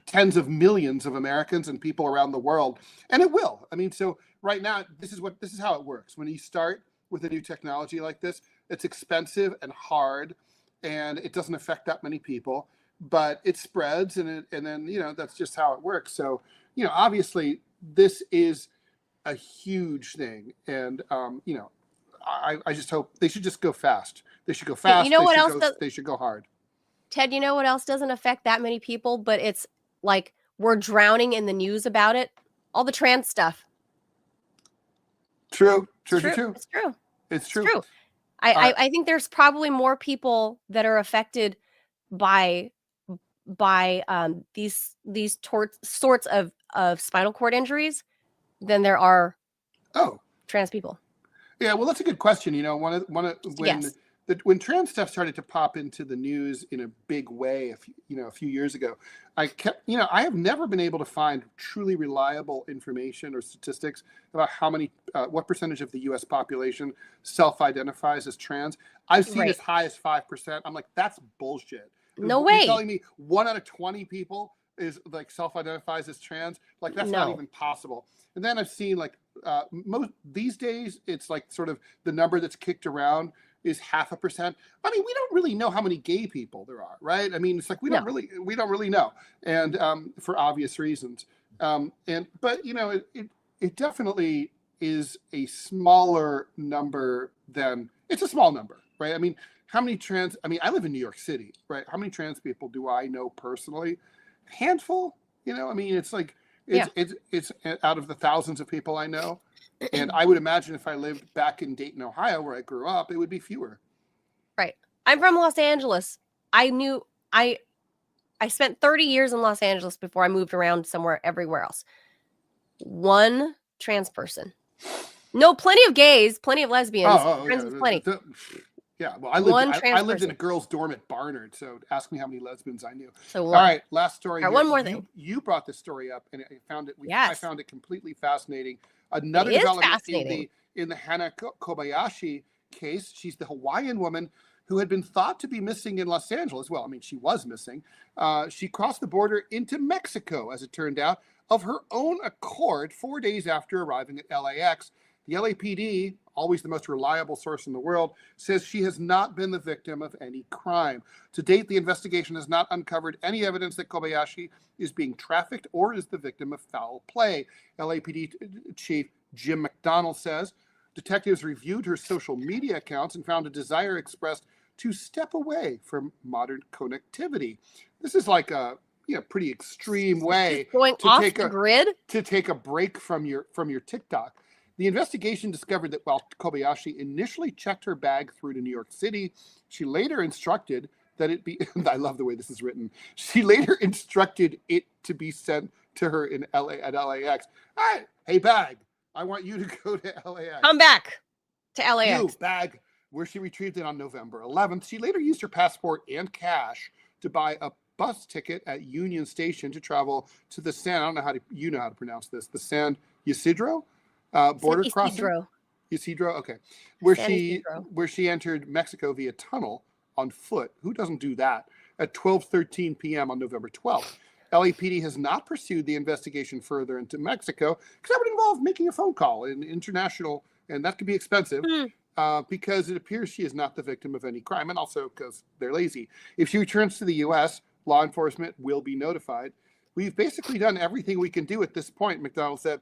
tens of millions of Americans and people around the world, and it will. I mean, so right now, this is how it works. When you start with a new technology like this, it's expensive and hard, and it doesn't affect that many people, but it spreads, and then that's just how it works. So obviously, this is a huge thing, and I just hope they should just go fast. They should go fast. They should go hard. Ted, you know what else doesn't affect that many people, but it's like we're drowning in the news about it? All the trans stuff. True. It's true. I think there's probably more people that are affected by these sorts of spinal cord injuries than there are trans people. Yeah, well, that's a good question. When trans stuff started to pop into the news in a big way, a few years ago, I have never been able to find truly reliable information or statistics about what percentage of the U.S. population self-identifies as trans. I've seen as high as 5%. I'm like, that's bullshit. No way. You're telling me 1 out of 20 people is like self-identifies as trans? Like that's not even possible. And then I've seen like most these days, it's like sort of the number that's kicked around is 0.5%. I mean, we don't really know how many gay people there are, right? I mean, it's like we don't really know, and for obvious reasons. But it definitely is a smaller number than it's a small number, right? I mean, how many trans? I mean, I live in New York City, right? How many trans people do I know personally? Handful, I mean, it's like it's out of the thousands of people I know. And I would imagine if I lived back in Dayton, Ohio, where I grew up, it would be fewer. Right. I'm from Los Angeles. I spent 30 years in Los Angeles before I moved around everywhere else. One trans person. No, plenty of gays, plenty of lesbians. Friends with plenty. Yeah, well, I lived in a girls' dorm at Barnard, so ask me how many lesbians I knew. All right, last story. All right, one more thing. You brought this story up, and I found it. Yes. I found it completely fascinating. Another development in the Hana Kobayashi case. She's the Hawaiian woman who had been thought to be missing in Los Angeles. Well, I mean, she was missing. She crossed the border into Mexico, as it turned out, of her own accord 4 days after arriving at LAX. The LAPD, always the most reliable source in the world, says she has not been the victim of any crime. To date, the investigation has not uncovered any evidence that Kobayashi is being trafficked or is the victim of foul play. LAPD Chief Jim McDonald says detectives reviewed her social media accounts and found a desire expressed to step away from modern connectivity. This is like a pretty extreme way going to off take the grid, to take a break from your TikTok. The investigation discovered that while Kobayashi initially checked her bag through to New York City, she later instructed that it be, I love the way this is written, she later instructed it to be sent to her in LA at LAX. All right, hey bag, I want you to go to LAX. Come back to LAX. You bag, where she retrieved it on November 11th. She later used her passport and cash to buy a bus ticket at Union Station to travel to the San, I don't know how to pronounce this, the San Ysidro border crossing. Ysidro, okay. Where she entered Mexico via tunnel on foot. Who doesn't do that? At 12:13 p.m. on November 12th. LAPD has not pursued the investigation further into Mexico because that would involve making a phone call in international, and that could be expensive because it appears she is not the victim of any crime, and also because they're lazy. If she returns to the U.S., law enforcement will be notified. We've basically done everything we can do at this point, McDonald said.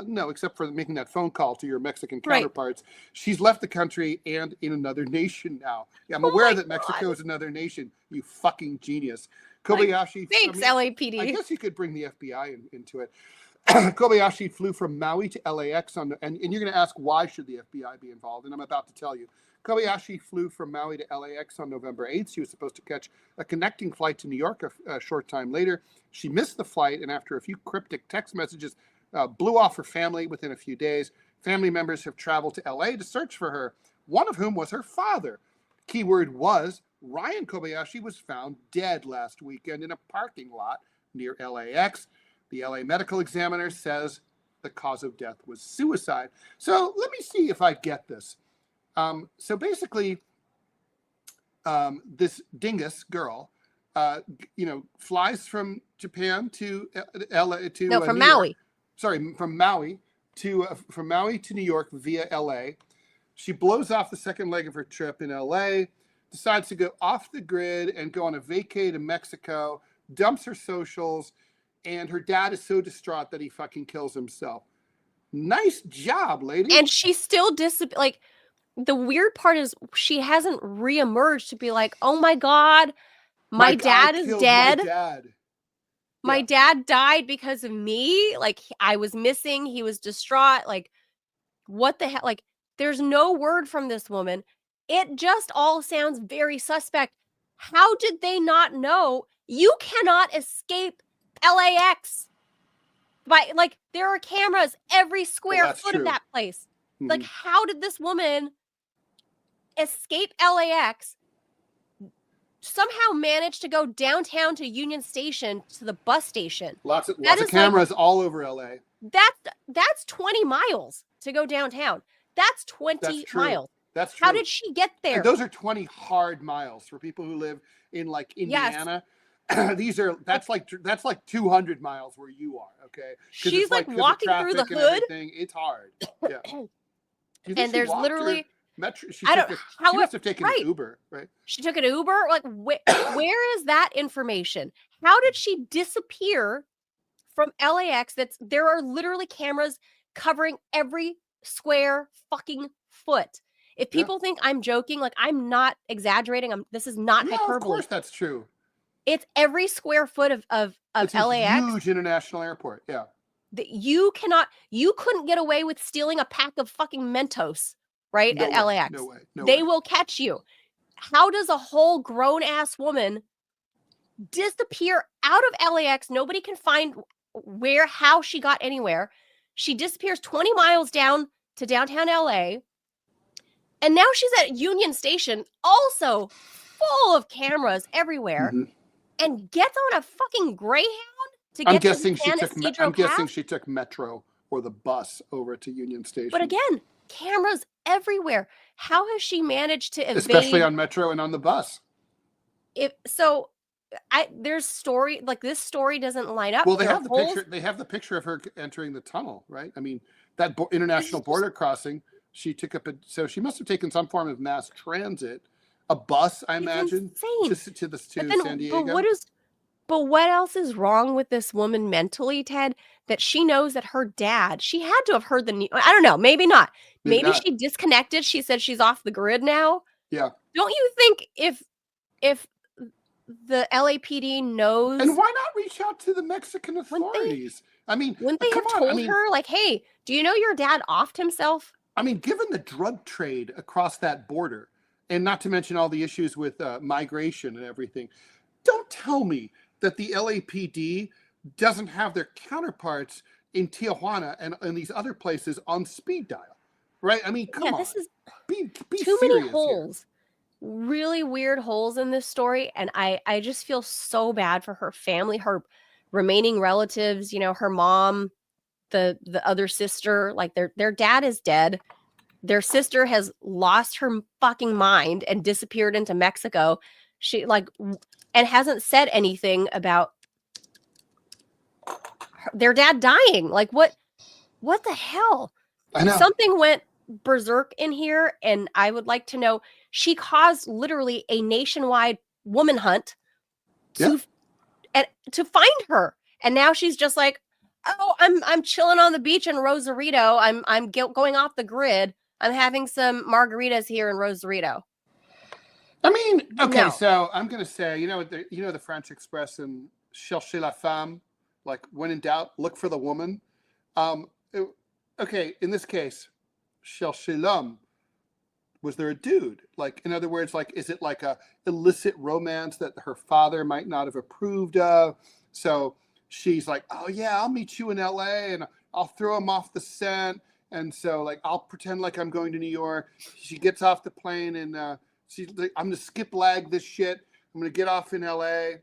No, except for making that phone call to your Mexican counterparts. Right. She's left the country and in another nation now. Yeah, I'm aware that Mexico is another nation. You fucking genius. Kobayashi. Thanks, LAPD. I guess you could bring the FBI into it. Kobayashi flew from Maui to LAX and you're going to ask why should the FBI be involved, and I'm about to tell you. Kobayashi flew from Maui to LAX on November 8th. She was supposed to catch a connecting flight to New York a short time later. She missed the flight, and after a few cryptic text messages, blew off her family within a few days. Family members have traveled to LA to search for her, one of whom was her father. Keyword was Ryan Kobayashi was found dead last weekend in a parking lot near LAX. The LA medical examiner says the cause of death was suicide. So let me see if I get this. So basically, this dingus girl, flies from Japan to LA to from New York. Maui. Sorry, from Maui to New York via LA. She blows off the second leg of her trip in LA, decides to go off the grid and go on a vacay to Mexico, dumps her socials, and her dad is so distraught that he fucking kills himself. Nice job, lady. And she still like, the weird part is she hasn't reemerged to be like, oh my God, my dad is dead. My dad died because of me. Like, I was missing. He was distraught. Like, what the hell? Like, there's no word from this woman. It just all sounds very suspect. How did they not know? You cannot escape LAX. Like, there are cameras every square foot of that place. Mm-hmm. Like, how did this woman escape LAX, somehow manage to go downtown to Union Station to the bus station? Lots of cameras all over LA. That's 20 miles to go downtown. That's 20 miles. That's true. How did she get there? And those are 20 hard miles for people who live in like Indiana. Yes. That's like 200 miles where you are. Okay. She's like walking through the hood. It's hard. Yeah. And there's literally Metro. She must have taken an Uber, right? She took an Uber. Like, where is that information? How did she disappear from LAX? There are literally cameras covering every square fucking foot. If people think I'm joking, like, I'm not exaggerating. This is not hyperbole. Of course, that's true. It's every square foot of it's LAX. A huge international airport. Yeah. You couldn't get away with stealing a pack of fucking Mentos. Right? No at way, LAX. No way. They will catch you. How does a whole grown-ass woman disappear out of LAX? Nobody can find how she got anywhere. She disappears 20 miles down to downtown LA. And now she's at Union Station, also full of cameras everywhere, and gets on a fucking Greyhound to get to San Isidro Pass? I'm guessing she took Metro or the bus over to Union Station. But again, cameras everywhere. How has she managed to evade? Especially on Metro and on the bus. There's story, like, this story doesn't line up. Well, they have the picture. They have the picture of her entering the tunnel, right? I mean, that international border crossing. She took up so she must have taken some form of mass transit, a bus, I imagine, to San Diego. But what else is wrong with this woman mentally, Ted? That she knows that her dad, she had to have heard the news. I don't know. Maybe not. Maybe she disconnected. She said she's off the grid now. Yeah. Don't you think if the LAPD knows? And why not reach out to the Mexican authorities? Wouldn't they have told her, like, hey, do you know your dad offed himself? I mean, given the drug trade across that border, and not to mention all the issues with migration and everything, don't tell me that the LAPD doesn't have their counterparts in Tijuana and these other places on speed dial, right? I mean, come on. This is be too many holes, really weird holes in this story, and I just feel so bad for her family, her remaining relatives. You know, her mom, the other sister, like their dad is dead. Their sister has lost her fucking mind and disappeared into Mexico. She and hasn't said anything about their dad dying. Like, what the hell? I know. Something went berserk in here, and I would like to know. She caused literally a nationwide woman hunt to find her, and now she's just like, oh, I'm chilling on the beach in Rosarito. I'm going off the grid. I'm having some margaritas here in Rosarito. I mean, okay, so I'm going to say, the French expression, cherchez la femme, like, when in doubt, look for the woman. Okay, in this case, Shel Shalom, was there a dude? Like, in other words, like, is it like a illicit romance that her father might not have approved of? So she's like, oh yeah, I'll meet you in LA and I'll throw him off the scent. And so like, I'll pretend like I'm going to New York. She gets off the plane and she's like, I'm gonna skip lag this shit. I'm gonna get off in LA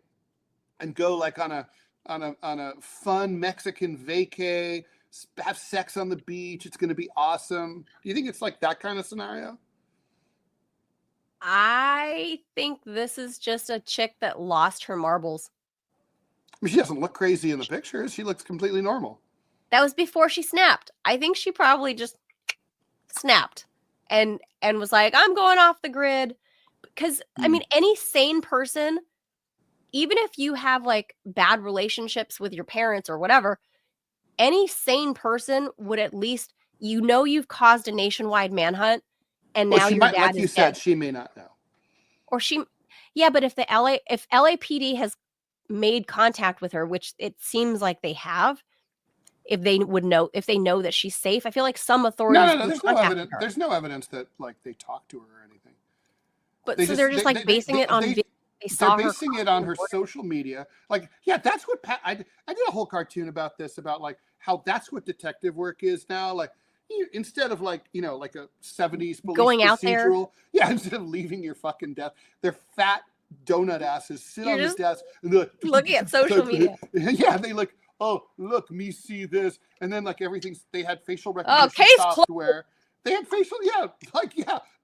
and go like on a fun Mexican vacay, have sex on the beach. It's gonna be awesome. Do you think it's like that kind of scenario? I think this is just a chick that lost her marbles. I mean, she doesn't look crazy in the pictures. She looks completely normal. That was before she snapped. I think she probably just snapped and was like, I'm going off the grid. Because, I mean, any sane person, even if you have like bad relationships with your parents or whatever, any sane person would at least, you've caused a nationwide manhunt and now your dad like is you said, dead. she may not know. Or yeah, but if LAPD has made contact with her, which it seems like they have, if they know that she's safe, I feel like some authorities. No, there's no evidence. There's no evidence that like they talked to her or anything. But they're just basing it on. They're basing it on her social media. Like, yeah, that's what I did a whole cartoon about this, about like how that's what detective work is now. Like, instead of like, like a 70s police going out there. Yeah, instead of leaving your fucking desk, their fat donut asses sit on his desk and they're like, looking at social media. Yeah, they look, oh, look, me see this. And then like they had facial recognition software. They had facial,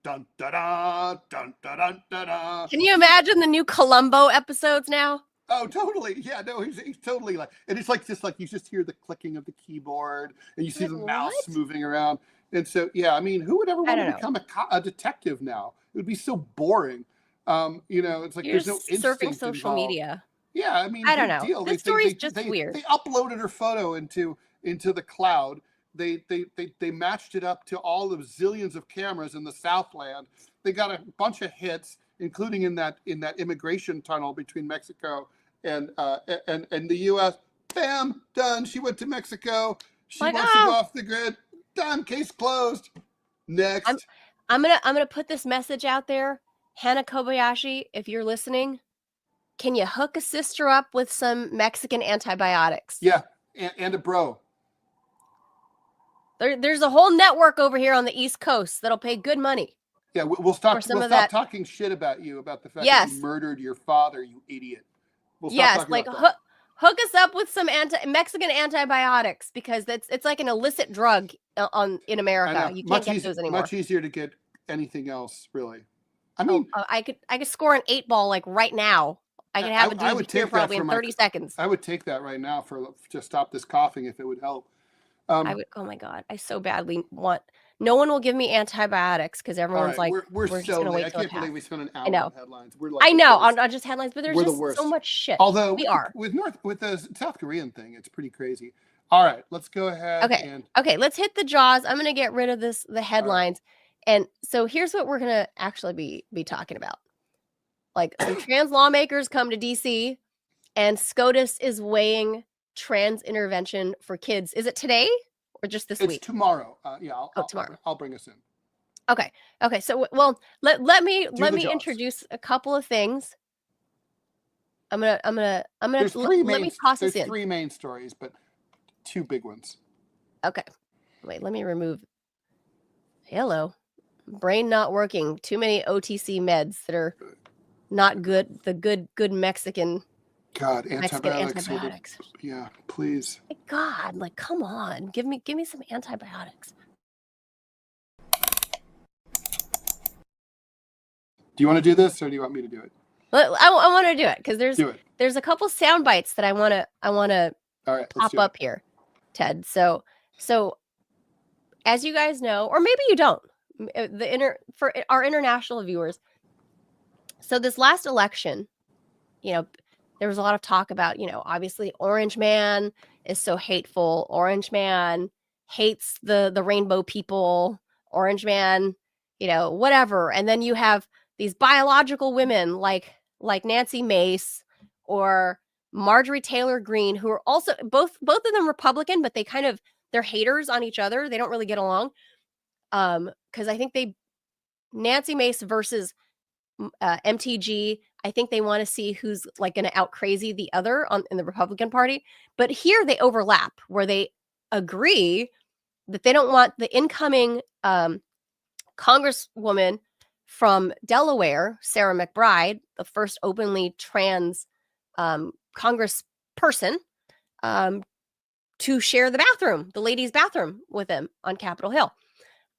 dun da da dun da dun da da. Can you imagine the new Columbo episodes now? Oh, totally. Yeah, no, he's totally like, and it's like just like you just hear the clicking of the keyboard and you see the mouse moving around. And so, yeah, I mean, who would ever want to become a detective now? It would be so boring. It's like You're there's no surfing social media. Yeah, I mean, I don't know. This story's just weird. They uploaded her photo into the cloud. They matched it up to all the zillions of cameras in the Southland. They got a bunch of hits, including in that immigration tunnel between Mexico and the U.S. Bam, done. She went to Mexico. She wants to go off the grid. Done. Case closed. Next. I'm gonna put this message out there, Hannah Kobayashi. If you're listening, can you hook a sister up with some Mexican antibiotics? Yeah, and a bro. There's a whole network over here on the East Coast that'll pay good money. Yeah, we'll stop talking shit about you, about the fact that you murdered your father, you idiot. We'll stop talking about that. Hook us up with some Mexican antibiotics, because it's like an illicit drug in America. You can't get those anymore. Much easier to get anything else, really. I mean, I could score an 8-ball like right now. I could have a dude here probably in 30 seconds. I would take that right now to stop this coughing if it would help. I would. Oh my God, I so badly want. No one will give me antibiotics because everyone's like, we're just gonna wait. I can't believe we spent an hour on headlines. I know on just headlines, but there's just so much shit. Although with the South Korean thing, it's pretty crazy. All right, let's go ahead. Okay, let's hit the jaws. I'm gonna get rid of the headlines, and so here's what we're gonna actually be talking about. Like, some trans lawmakers come to DC, and SCOTUS is weighing trans intervention for kids. Is it today or just this week? It's tomorrow. Tomorrow. I'll bring us in. Okay. So, well, let me introduce a couple of things. I'm gonna let me toss this in. There's 3 main stories, but 2 big ones. Okay. Wait, let me remove. Hello. Brain not working. Too many OTC meds that are not good. The good Mexican. God, antibiotics. Yeah, please. My God, like, come on. Give me some antibiotics. Do you want to do this, or do you want me to do it? I want to do it because there's a couple sound bites that I want to pop up here, Ted. So as you guys know, or maybe you don't, for our international viewers. So this last election, there was a lot of talk about, obviously Orange Man is so hateful. Orange Man hates the rainbow people. Orange Man, whatever. And then you have these biological women like Nancy Mace or Marjorie Taylor Greene, who are also both of them Republican, but they they're haters on each other. They don't really get along. Because I think Nancy Mace versus MTG, I think they want to see who's like going to out crazy the other in the Republican Party. But here they overlap, where they agree that they don't want the incoming Congresswoman from Delaware, Sarah McBride, the first openly trans Congressperson, to share the bathroom, the ladies' bathroom, with him on Capitol Hill.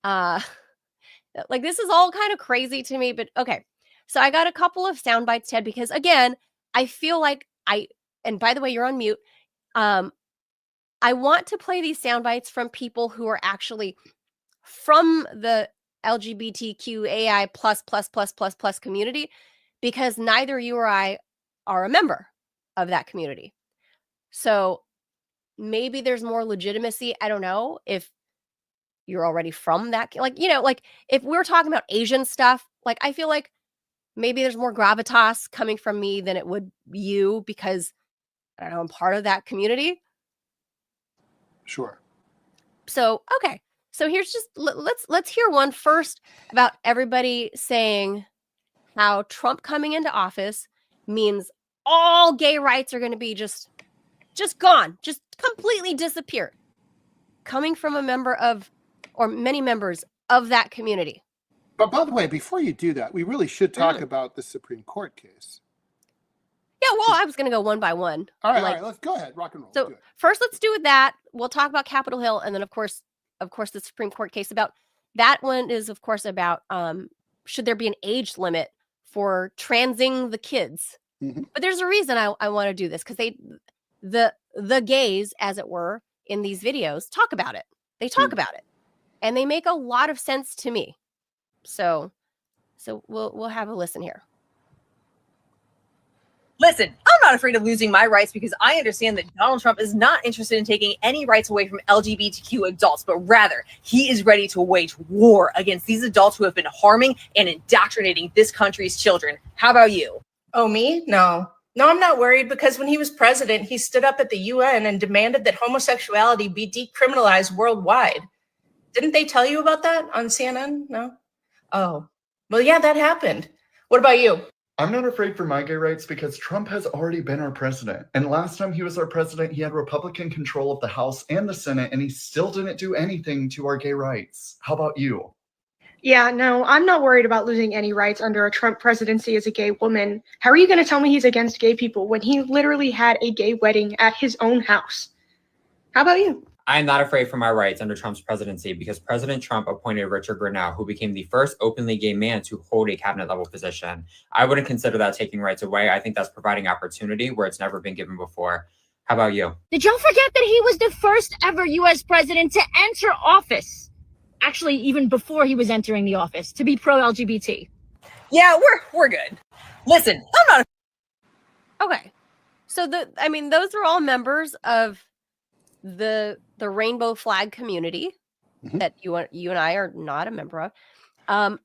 Like, this is all kind of crazy to me, but okay. So I got a couple of sound bites, Ted, because again, I feel like and by the way, you're on mute. I want to play these sound bites from people who are actually from the LGBTQAI plus community, because neither you or I are a member of that community. So maybe there's more legitimacy. I don't know if you're already from that, like, like if we're talking about Asian stuff, like I feel like maybe there's more gravitas coming from me than it would you, because I don't know, I'm part of that community. Sure. So, okay. So here's just, let's hear one first about everybody saying how Trump coming into office means all gay rights are going to be just gone, just completely disappeared. Coming from a member of, or many members of that community. But by the way, before you do that, we really should talk about the Supreme Court case. Yeah, well, I was going to go one by one. All right, let's go ahead, rock and roll. So first, let's do that. We'll talk about Capitol Hill, and then of course, the Supreme Court case. About that one is, of course, about should there be an age limit for transing the kids? Mm-hmm. But there's a reason I want to do this, because the gays, as it were, in these videos talk about it. They talk about it, and they make a lot of sense to me. So we'll have a listen here. Listen, I'm not afraid of losing my rights, because I understand that Donald Trump is not interested in taking any rights away from LGBTQ adults, but rather he is ready to wage war against these adults who have been harming and indoctrinating this country's children. How about you? Oh, me? No, I'm not worried, because when he was president, he stood up at the UN and demanded that homosexuality be decriminalized worldwide. Didn't they tell you about that on CNN? No? Oh, well, yeah, that happened. What about you? I'm not afraid for my gay rights, because Trump has already been our president. And last time he was our president, he had Republican control of the House and the Senate, and he still didn't do anything to our gay rights. How about you? Yeah, no, I'm not worried about losing any rights under a Trump presidency as a gay woman. How are you going to tell me he's against gay people when he literally had a gay wedding at his own house? How about you? I am not afraid for my rights under Trump's presidency, because President Trump appointed Richard Grenell, who became the first openly gay man to hold a cabinet level position. I wouldn't consider that taking rights away. I think that's providing opportunity where it's never been given before. How about you? Did y'all forget that he was the first ever U.S. president to enter office? Actually, even before he was entering the office, to be pro-LGBT. Yeah, we're good. Listen, I'm not. Okay. So those are all members of the rainbow flag community that you and I are not a member of.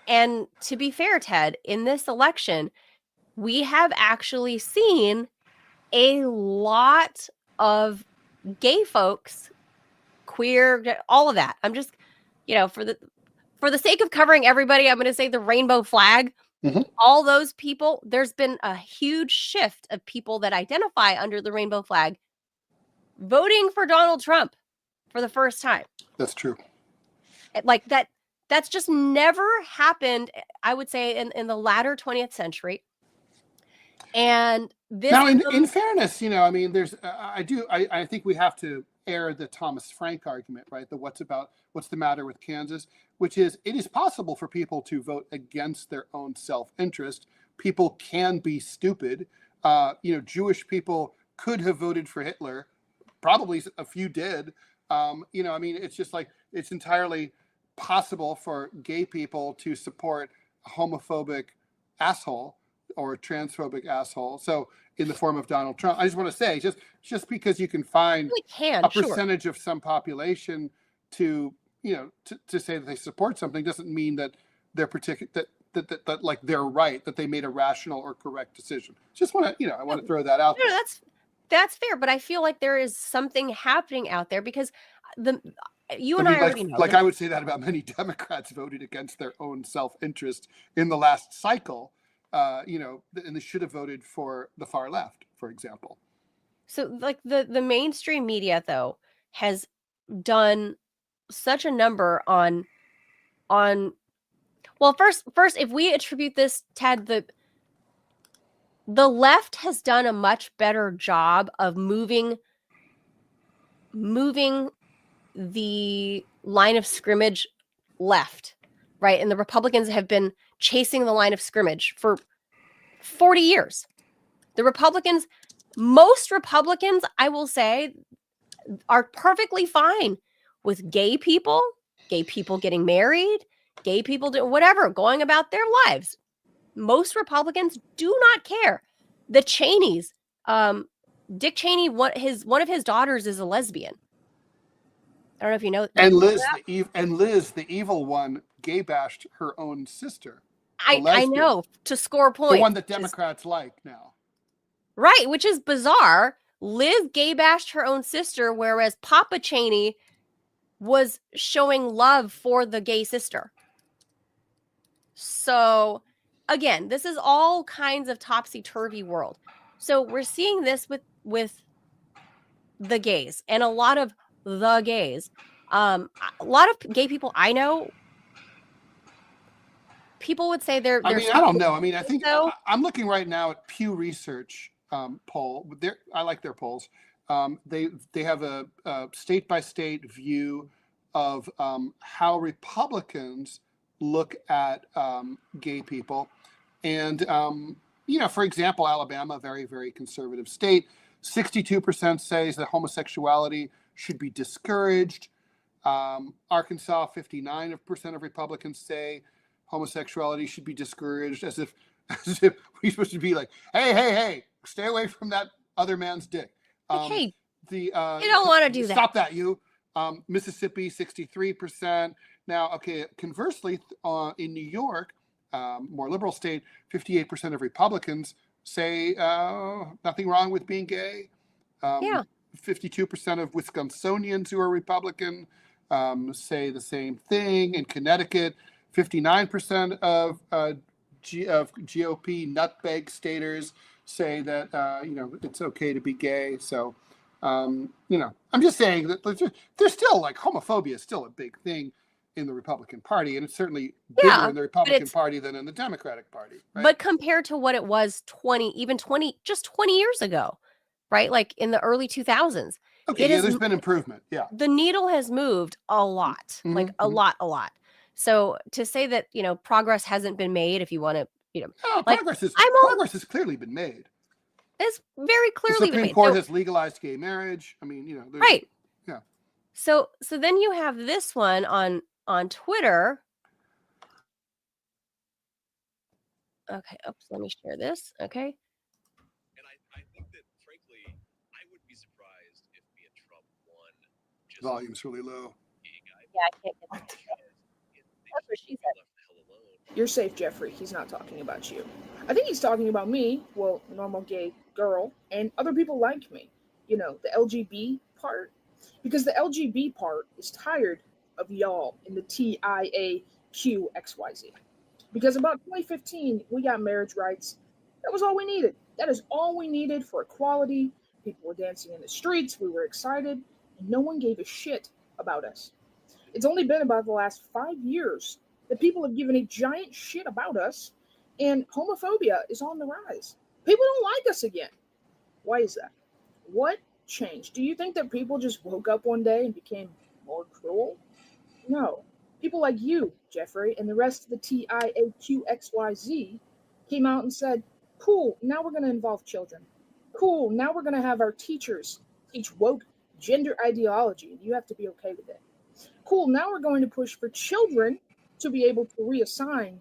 And to be fair, Ted, in this election, we have actually seen a lot of gay folks, queer, all of that. I'm just, for the sake of covering everybody, I'm going to say the rainbow flag. All those people, there's been a huge shift of people that identify under the rainbow flag voting for Donald Trump for the first time. That's true. Like that's just never happened, I would say, in the latter 20th century. And this now, in fairness, there's I think we have to air the Thomas Frank argument, right? What's the matter with Kansas, which is, it is possible for people to vote against their own self-interest. People can be stupid. Jewish people could have voted for Hitler. Probably a few did. It's just like, it's entirely possible for gay people to support a homophobic asshole or a transphobic asshole. So in the form of Donald Trump, I just want to say, just because you can find a percentage of some population to say that they support something, doesn't mean that they're that like they're right, that they made a rational or correct decision. Just want to, I want to throw that out there. That's fair, but I feel like there is something happening out there because you and I I mean, already know. like I would say that about many Democrats voted against their own self-interest in the last cycle, and they should have voted for the far left, for example. So like the mainstream media though has done such a number on well, first if we attribute this, Ted, the left has done a much better job of moving the line of scrimmage left, right? And the Republicans have been chasing the line of scrimmage for 40 years. Most Republicans, I will say, are perfectly fine with gay people getting married, gay people doing whatever, going about their lives. Most Republicans do not care. The Cheneys, Dick Cheney, one of his daughters is a lesbian. I don't know if you know. And Liz, the evil one, gay bashed her own sister. I know, to score points. The one that Democrats like now. Right, which is bizarre. Liz gay bashed her own sister, whereas Papa Cheney was showing love for the gay sister. So, again, this is all kinds of topsy-turvy world. So we're seeing this with the gays and a lot of the gays. A lot of gay people I know, people would say they're. I mean, I don't know. I mean, I think I'm looking right now at Pew Research poll. I like their polls. They have a state by state view of how Republicans look at gay people, and for example, Alabama, very, very conservative state, 62% says that homosexuality should be discouraged. Arkansas, 59% of Republicans say homosexuality should be discouraged, as if we're supposed to be like, hey, stay away from that other man's dick. Hey, you don't want to do that. Stop that, you. Mississippi, 63%. Now, okay, conversely, in New York, more liberal state, 58% of Republicans say nothing wrong with being gay. 52% of Wisconsinians who are Republican say the same thing. In Connecticut, 59% of GOP nutbag staters say that it's okay to be gay. So, I'm just saying that there's still, like, homophobia is still a big thing in the Republican Party, and it's certainly bigger in the Republican Party than in the Democratic Party. Right? But compared to what it was 20 years ago, right? Like in the early 2000s. Okay, there's been improvement. Yeah. The needle has moved a lot, like a lot. So to say that, progress hasn't been made, if you want to, progress has clearly been made. It's very clearly the Supreme Court has legalized gay marriage. I mean, right. Yeah. So then you have this one on Twitter. Okay. Oops. Let me share this. Okay. And I think that, frankly, I would be surprised if me and Trump won. Volume's really low. Yeah, I can't get that. That's what she said. You're safe, Jeffrey. He's not talking about you. I think he's talking about me, well, normal gay girl, and other people like me. The LGB part. Because the LGB part is tired of y'all in the TIAQXYZ. Because about 2015, we got marriage rights. That was all we needed. That is all we needed for equality. People were dancing in the streets. We were excited. And no one gave a shit about us. It's only been about the last 5 years that people have given a giant shit about us, and homophobia is on the rise. People don't like us again. Why is that? What changed? Do you think that people just woke up one day and became more cruel? No. People like you, Jeffrey, and the rest of the TIAQXYZ came out and said, cool, now we're going to involve children. Cool, now we're going to have our teachers teach woke gender ideology, and you have to be okay with it. Cool, now we're going to push for children to be able to reassign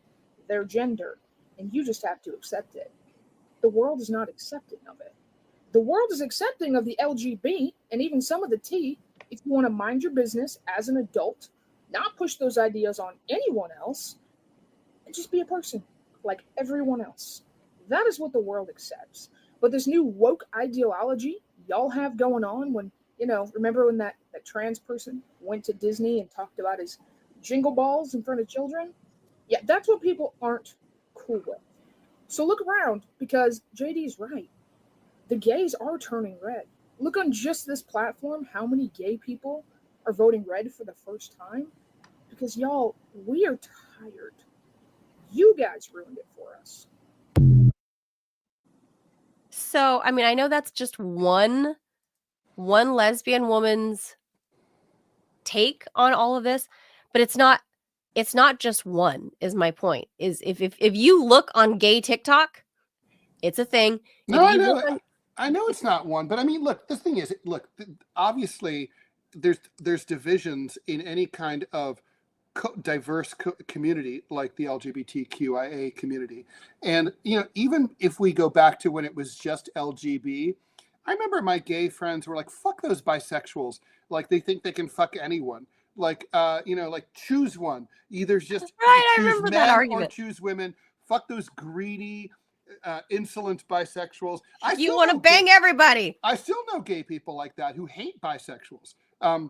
their gender, and you just have to accept it. The world is not accepting of it. The world is accepting of the LGB and even some of the T if you want to mind your business as an adult, not push those ideas on anyone else, and just be a person like everyone else. That is what the world accepts. But this new woke ideology, y'all have going on when, remember when that trans person went to Disney and talked about his jingle balls in front of children? Yeah, that's what people aren't cool with. So look around, because JD's right. The gays are turning red. Look on just this platform how many gay people are voting red for the first time. Because y'all, we are tired. You guys ruined it for us. So, I mean, I know that's just one lesbian woman's take on all of this, but it's not just one, is my point. Is if you look on gay TikTok, it's a thing. No, I know. I know it's not one, but I mean, look, the thing is, look, obviously there's divisions in any kind of diverse community like the LGBTQIA community. And, even if we go back to when it was just LGB, I remember my gay friends were like, fuck those bisexuals. Like, they think they can fuck anyone. Like, like, choose one. Either just right, choose I remember men that argument. or choose women. Fuck those greedy, insolent bisexuals. You want to bang everybody. I still know gay people like that who hate bisexuals. And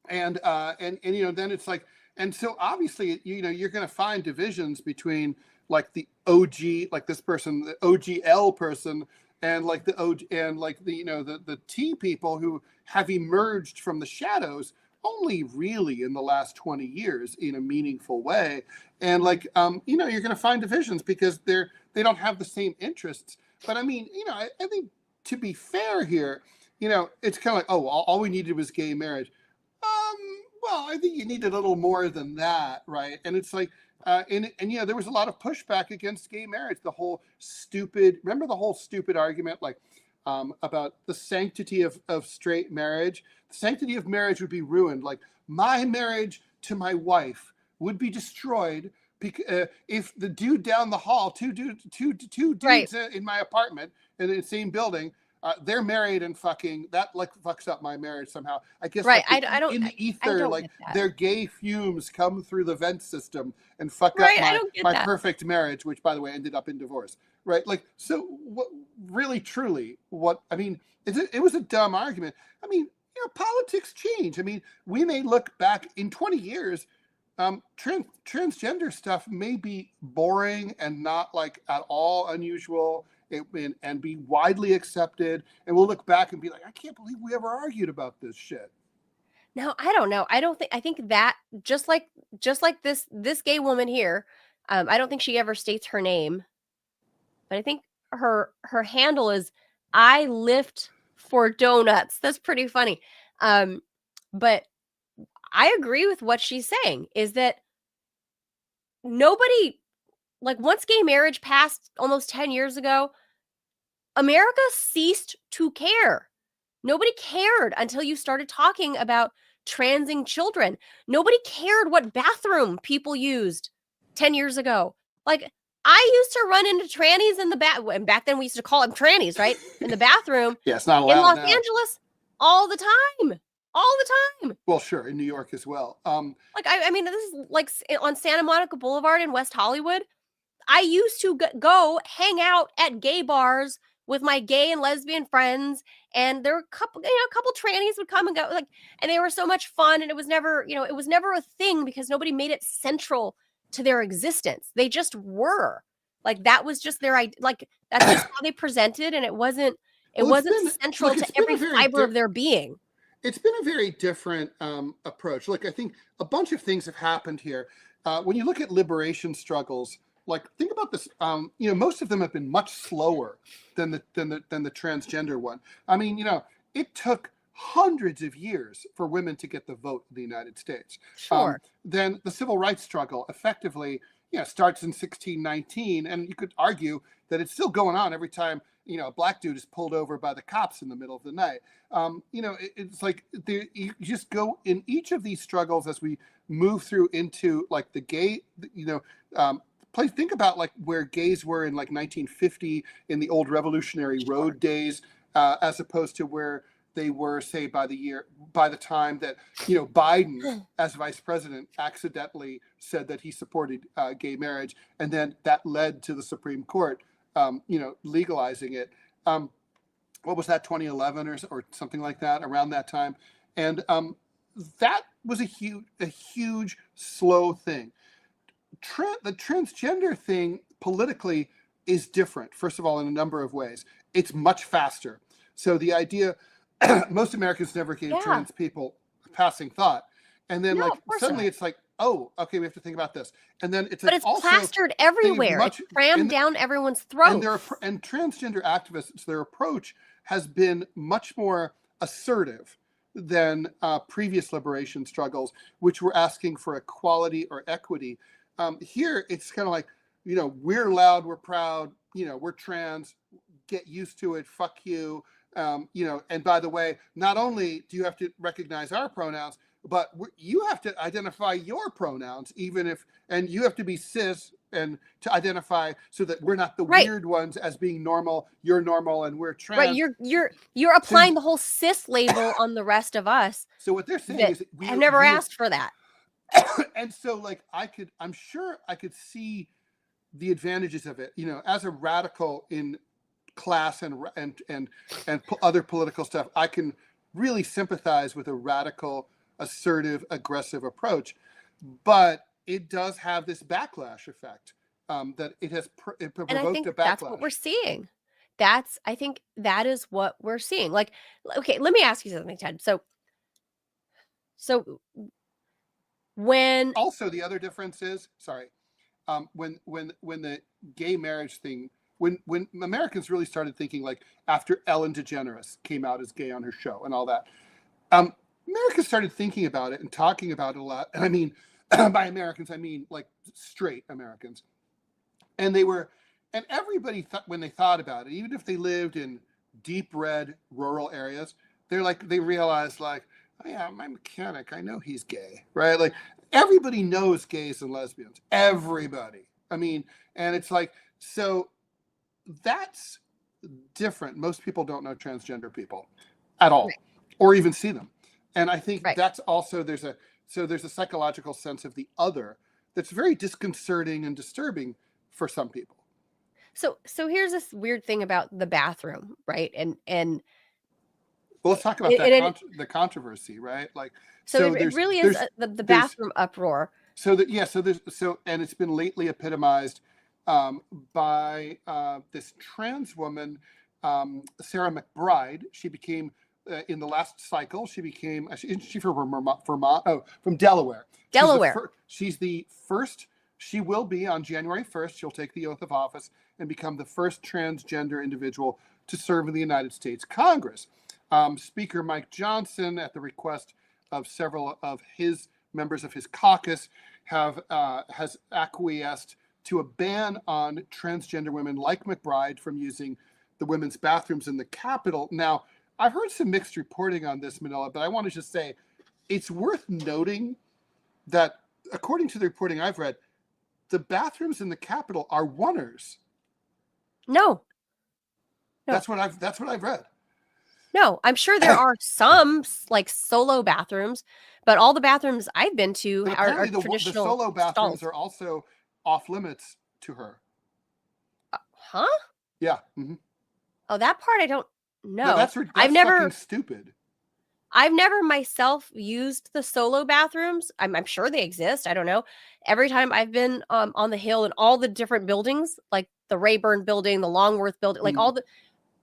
then it's like, and so obviously, you're going to find divisions between like the OG, like this person, the OGL person, and like the OG, and like the T people who have emerged from the shadows only really in the last 20 years in a meaningful way. And like, you're going to find divisions because they don't have the same interests. But I mean, I think to be fair here, it's kind of like, oh, all we needed was gay marriage. Well, I think you need a little more than that, right? And it's like, there was a lot of pushback against gay marriage. Remember the whole stupid argument, like, about the sanctity of straight marriage? The sanctity of marriage would be ruined. Like, my marriage to my wife would be destroyed if the dude down the hall, two dudes right. In my apartment in the same building, they're married and fucking, that like fucks up my marriage somehow. I guess right. Like I don't in the ether, like their gay fumes come through the vent system and fuck right, up my perfect marriage, which by the way ended up in divorce. Right? Like, so what really truly what I mean, it was a dumb argument. I mean, politics change. I mean, we may look back in 20 years, transgender stuff may be boring and not like at all unusual. And be widely accepted, and we'll look back and be like, I can't believe we ever argued about this shit. No, I don't know. I think that just like this gay woman here, I don't think she ever states her name, but I think her handle is I lift for donuts. That's pretty funny. But I agree with what she's saying, is that nobody, like, once gay marriage passed almost 10 years ago, America ceased to care. Nobody cared until you started talking about transing children. Nobody cared what bathroom people used 10 years ago. Like, I used to run into trannies in the and back then we used to call them trannies, right? In the bathroom. Yeah, it's not allowed in Los now. Angeles all the time. All the time. Well, sure, in New York as well. Like, I mean, this is like on Santa Monica Boulevard in West Hollywood. I used to go hang out at gay bars with my gay and lesbian friends, and there were a couple trannies would come and go, like, and they were so much fun, and it was never a thing because nobody made it central to their existence. They just were, like, that was just their, like, that's just how they presented, and it wasn't central to every fiber of their being. It's been a very different approach. Like, I think a bunch of things have happened here. When you look at liberation struggles, like, think about this. Most of them have been much slower than the transgender one. I mean, it took hundreds of years for women to get the vote in the United States. Sure. Then the civil rights struggle effectively, starts in 1619, and you could argue that it's still going on every time a black dude is pulled over by the cops in the middle of the night. It's like you just go in each of these struggles as we move through into like the gay, think about like where gays were in like 1950 in the old Revolutionary Road days, as opposed to where they were, say, by the time that Biden, as vice president, accidentally said that he supported gay marriage, and then that led to the Supreme Court, legalizing it. what was that, 2011 or something like that, around that time. And that was a huge slow thing. The transgender thing politically is different, first of all, in a number of ways. It's much faster. So the idea, most Americans never gave trans people a passing thought. And then suddenly it's like, oh, okay, we have to think about this. And then it's but it's also plastered everywhere. It's crammed down everyone's throat. And transgender activists, their approach has been much more assertive than previous liberation struggles, which were asking for equality or equity. Here, it's kind of like, we're loud, we're proud, we're trans, get used to it, fuck you. And by the way, not only do you have to recognize our pronouns, but you have to identify your pronouns, and you have to be cis and to identify so that we're not the weird ones as being normal. You're normal and we're trans. Right. You're applying the whole cis label on the rest of us. So what they're saying is, I've never asked for that. And so I'm sure I could see the advantages of it, as a radical in class and other political stuff. I can really sympathize with a radical, assertive, aggressive approach, but it does have this backlash effect that it has provoked and I think a backlash. That's what we're seeing. I think that is what we're seeing. Like, okay, let me ask you something, Ted. So when also the other difference is, when the gay marriage thing, when Americans really started thinking, like after Ellen DeGeneres came out as gay on her show and all that, Americans started thinking about it and talking about it a lot. And I mean, by Americans, I mean like straight Americans. And everybody thought, when they thought about it, even if they lived in deep red rural areas, they realized like, oh yeah, my mechanic, I know he's gay, right? Like everybody knows gays and lesbians, everybody. I mean, and it's like, so that's different. Most people don't know transgender people at all, or even see them. And I think that's also, there's a psychological sense of the other that's very disconcerting and disturbing for some people. So here's this weird thing about the bathroom, right? And well, let's talk about the controversy, right? Like, it really is the bathroom uproar. And it's been lately epitomized by this trans woman, Sarah McBride. She became in the last cycle. Isn't she from Vermont? Oh, from Delaware. She's the first. She will be on January 1st. She'll take the oath of office and become the first transgender individual to serve in the United States Congress. Speaker Mike Johnson, at the request of several of his members of his caucus, has acquiesced to a ban on transgender women like McBride from using the women's bathrooms in the Capitol. Now, I've heard some mixed reporting on this, Manila, but I want to just say it's worth noting that according to the reporting I've read, the bathrooms in the Capitol are oneers. No. That's what I've read. No, I'm sure there are some like solo bathrooms, but all the bathrooms I've been to are traditional. The solo bathrooms stalls. are also off limits to her. Huh? Yeah. Mm-hmm. Oh, that part I don't know. No, that's I've never fucking stupid. I've never myself used the solo bathrooms. I'm sure they exist. I don't know. Every time I've been on the Hill and all the different buildings, like the Rayburn building, the Longworth building, like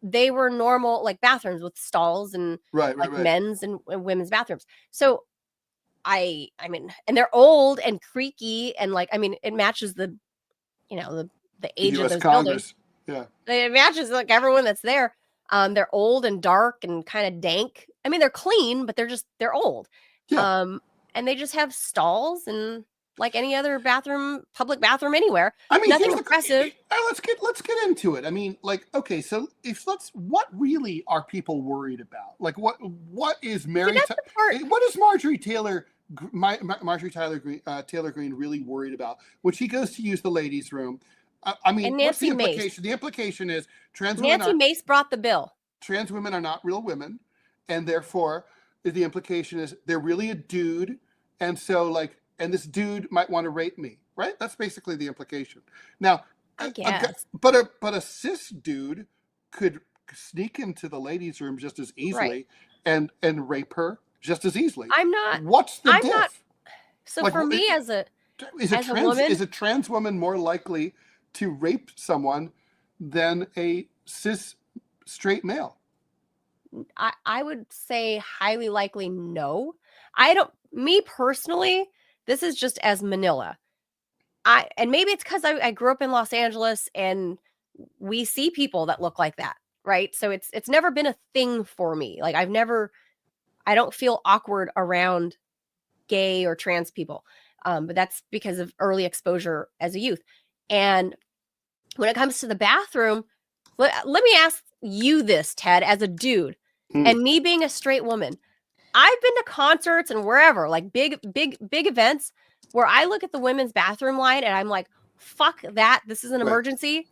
they were normal like bathrooms with stalls and men's and women's bathrooms. So I mean, and they're old and creaky and like, I mean, it matches the age of those Congress. Buildings. Yeah. It matches like everyone that's there. They're old and dark and kind of dank. I mean, they're clean, but they're old. Yeah. And they just have stalls and like any other public bathroom anywhere. I mean, nothing impressive. Let's get into it. I mean, like, okay, so what really are people worried about? Like, what is what is Marjorie Taylor Greene really worried about when she goes to use the ladies' room? I mean, what's the implication? Mace. The implication is Nancy Mace brought the bill. Trans women are not real women, and therefore the implication is they're really a dude, and so like, and this dude might want to rape me, right? That's basically the implication. Now, I guess. But a cis dude could sneak into the ladies' room just as easily and rape her just as easily. I'm not. What's the I'm diff? not. So Like, for me, as a woman, is a trans woman more likely to rape someone than a cis straight male? I would say highly likely no. I don't. Me personally, this is just as Manila. And maybe it's because I grew up in Los Angeles and we see people that look like that, right? So it's never been a thing for me. Like I don't feel awkward around gay or trans people. But that's because of early exposure as a youth. And when it comes to the bathroom, let me ask you this, Ted, as a dude, and me being a straight woman. I've been to concerts and wherever, like big events, where I look at the women's bathroom line and I'm like, fuck that. This is an emergency.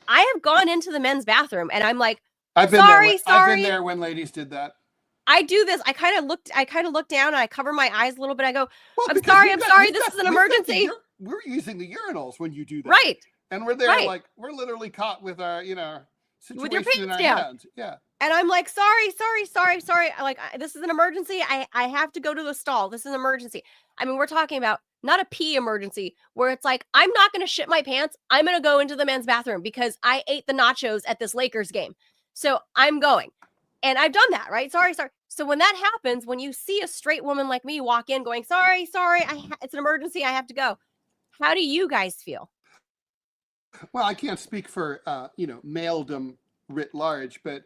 I have gone into the men's bathroom and I'm like, I've been there when ladies did that. I do this. I kind of look down and I cover my eyes a little bit. I go, Well, I'm because sorry. This is an emergency. We're using the urinals when you do that. Right. And we're there Right. like, we're literally caught with our, situation With your in our pants down. hands. Yeah. And I'm like, sorry. Like, this is an emergency. I have to go to the stall. This is an emergency. I mean, we're talking about not a pee emergency where it's like, I'm not going to shit my pants. I'm going to go into the men's bathroom because I ate the nachos at this Lakers game. So I'm going. And I've done that, right? Sorry. So when that happens, when you see a straight woman like me walk in going, sorry, it's an emergency. I have to go. How do you guys feel? Well, I can't speak for, maledom writ large, but,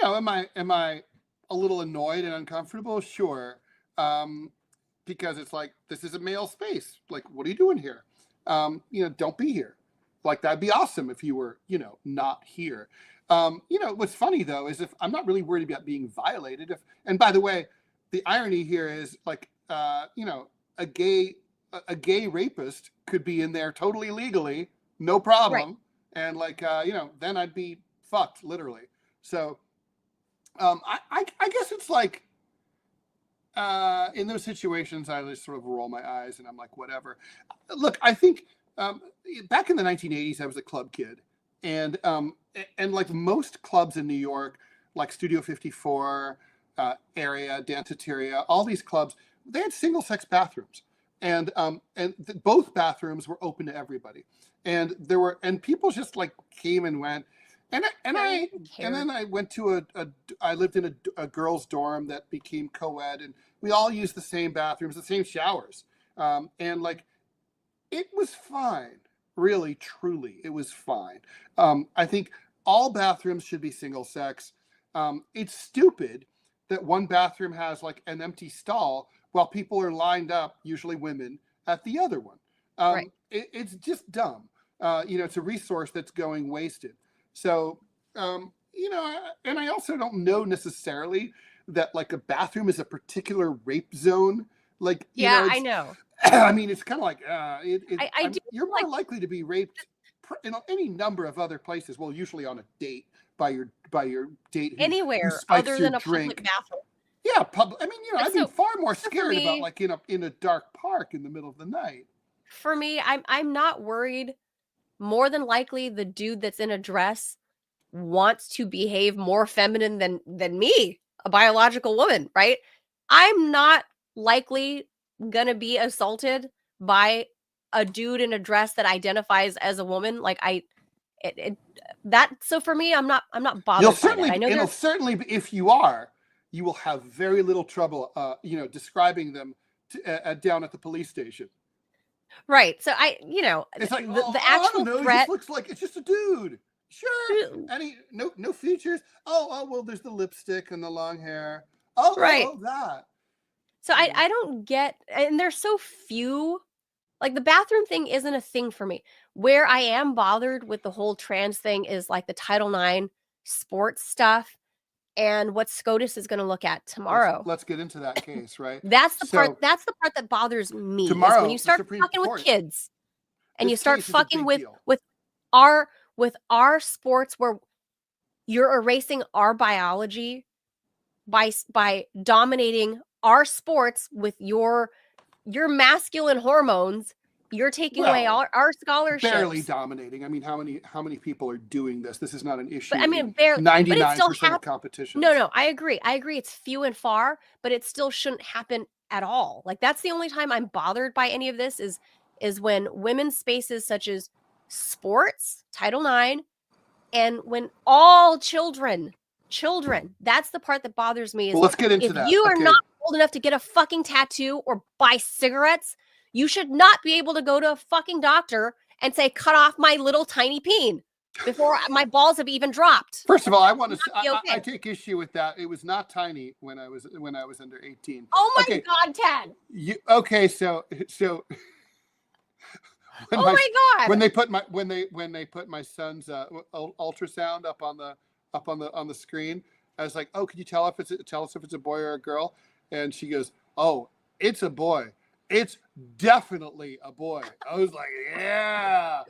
am I a little annoyed and uncomfortable? Sure. Because it's like, this is a male space. Like, what are you doing here? Don't be here. Like, that'd be awesome if you were, not here. What's funny though, is if I'm not really worried about being violated. And by the way, the irony here is like, a gay rapist could be in there totally legally, no problem. Right. And like, then I'd be fucked literally. So, I guess it's like, in those situations, I just sort of roll my eyes and I'm like, whatever. Look, I think, back in the 1980s, I was a club kid. And like most clubs in New York, like Studio 54, Area, Danceteria, all these clubs, they had single-sex bathrooms, and both bathrooms were open to everybody, and people just like came and went, and then I went to I lived in a girls' dorm that became co-ed, and we all used the same bathrooms, the same showers, and like it was fine. Really, truly, it was fine. I think all bathrooms should be single sex. It's stupid that one bathroom has like an empty stall while people are lined up, usually women, at the other one. Right. It's just dumb. It's a resource that's going wasted. So, and I also don't know necessarily that like a bathroom is a particular rape zone. Like, I know. I mean, it's kind of like you're more like, likely to be raped in any number of other places. Well, usually on a date by your date anywhere other than a public bathroom. Yeah, public. I mean, I'd be far more scared about like in a dark park in the middle of the night. For me, I'm not worried. More than likely, the dude that's in a dress wants to behave more feminine than me, a biological woman, right? I'm not likely gonna be assaulted by a dude in a dress that identifies as a woman. Like so for me, I'm not bothered by that. I know certainly if you are, you will have very little trouble describing them down at the police station. Right. So it's like the actual threat. It looks like it's just a dude. Sure. No features. Oh well, there's the lipstick and the long hair. Right. That. So I don't get, and there's so few, like the bathroom thing isn't a thing for me. Where I am bothered with the whole trans thing is like the Title IX sports stuff and what SCOTUS is going to look at tomorrow. Let's get into that case, right? That's the part that bothers me. Tomorrow, is when you start fucking with kids and you start fucking with our sports where you're erasing our biology by dominating our sports with your masculine hormones You're taking away Well, our scholarships. Barely dominating. I mean, how many people are doing this? This is not an issue. But I mean, in barely. But it 99% still of competitions. No, I agree. It's few and far, but it still shouldn't happen at all. Like, that's the only time I'm bothered by any of this is when women's spaces such as sports, Title IX, and when all children, that's the part that bothers me. Is Well, let's get into if that. you are Okay. not old enough to get a fucking tattoo or buy cigarettes, you should not be able to go to a fucking doctor and say, cut off my little tiny peen before my balls have even dropped. First of all, I want to. Not be okay. I take issue with that. It was not tiny when I was under 18. Oh my Okay. God, Ted. Okay? So. Oh my God. When they put my son's ultrasound up on the screen, I was like, "Oh, can you tell us if it's a boy or a girl?" And she goes, "Oh, it's a boy. It's definitely a boy." I was like, "Yeah."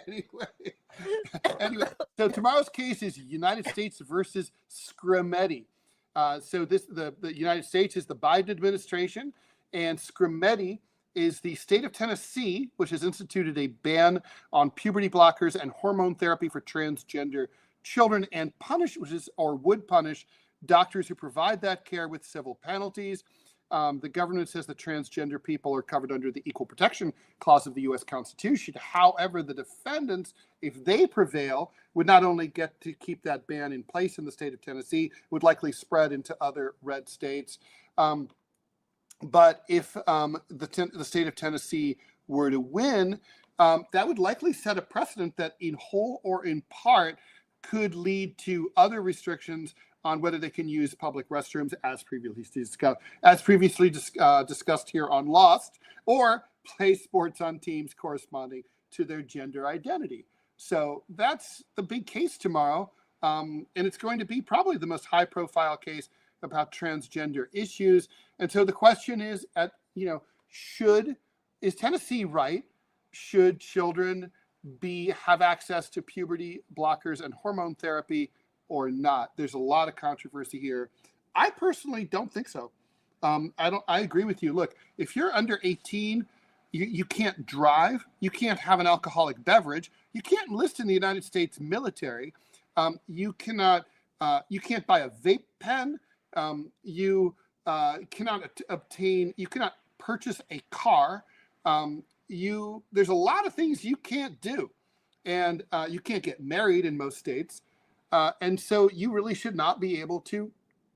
anyway, so tomorrow's case is United States versus Scrimeti. So the United States is the Biden administration, and Scrimeti is the state of Tennessee, which has instituted a ban on puberty blockers and hormone therapy for transgender children, and would punish doctors who provide that care with civil penalties. The government says that transgender people are covered under the Equal Protection Clause of the U.S. Constitution. However, the defendants, if they prevail, would not only get to keep that ban in place in the state of Tennessee, would likely spread into other red states. But if the state of Tennessee were to win, that would likely set a precedent that in whole or in part could lead to other restrictions on whether they can use public restrooms, as previously discussed here on Lost, or play sports on teams corresponding to their gender identity. So that's the big case tomorrow, and it's going to be probably the most high-profile case about transgender issues. And so the question is, is Tennessee right? Should children have access to puberty blockers and hormone therapy or not? There's a lot of controversy here. I personally don't think so. I agree with you. Look, if you're under 18, you can't drive, you can't have an alcoholic beverage, you can't enlist in the United States military, you can't buy a vape pen, you cannot purchase a car. There's a lot of things you can't do, and you can't get married in most states. And so you really should not be able to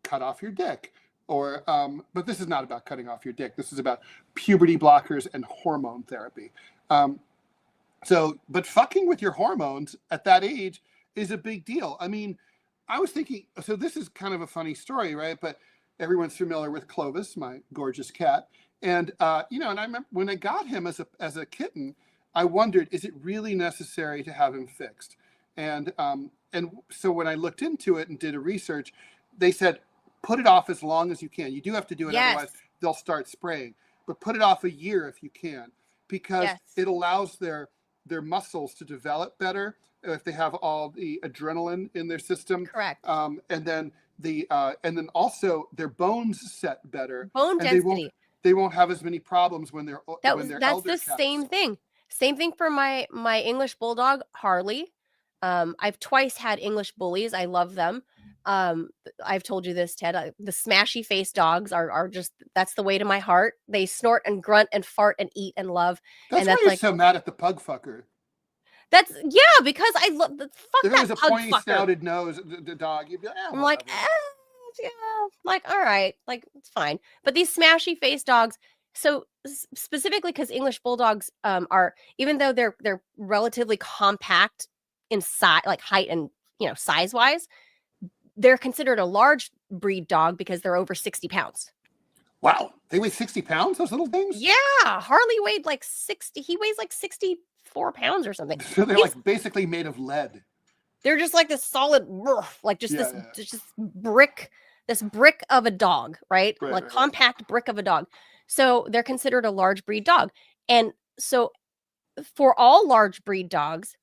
cut off your dick, but this is not about cutting off your dick. This is about puberty blockers and hormone therapy. But fucking with your hormones at that age is a big deal. I mean, I was thinking, so this is kind of a funny story, right? But everyone's familiar with Clovis, my gorgeous cat. And, and I remember when I got him as a kitten, I wondered, is it really necessary to have him fixed? And so when I looked into it and did a research, they said, put it off as long as you can. You do have to do it, Yes. Otherwise they'll start spraying. But put it off a year if you can, because Yes. it allows their muscles to develop better if they have all the adrenaline in their system. Correct. And then also their bones set better. Bone and density. They won't have as many problems when they're That's elder the cats. same thing. Same thing for my English bulldog Harley. I've twice had English bullies. I love them. I've told you this, Ted. The smashy face dogs are just, that's the way to my heart. They snort and grunt and fart and eat and love. That's and why you're so mad at the pug fucker. Because I love the fuck If it that was a pug pointy fucker. snouted nose, the dog, you'd be like, I'm like, yeah, like, all right, like, it's fine. But these smashy face dogs, so specifically because English bulldogs are, even though they're relatively compact in size, like height and size wise, they're considered a large breed dog because they're over 60 pounds. Wow, they weigh 60 pounds, those little things? Yeah, Harley weighed like 60. He weighs like 64 pounds or something. So they're like basically made of lead. They're just like this solid, like just Yeah, this brick of a dog, right? Right, Like right. compact brick of a dog. So they're considered a large breed dog. And so for all large breed dogs,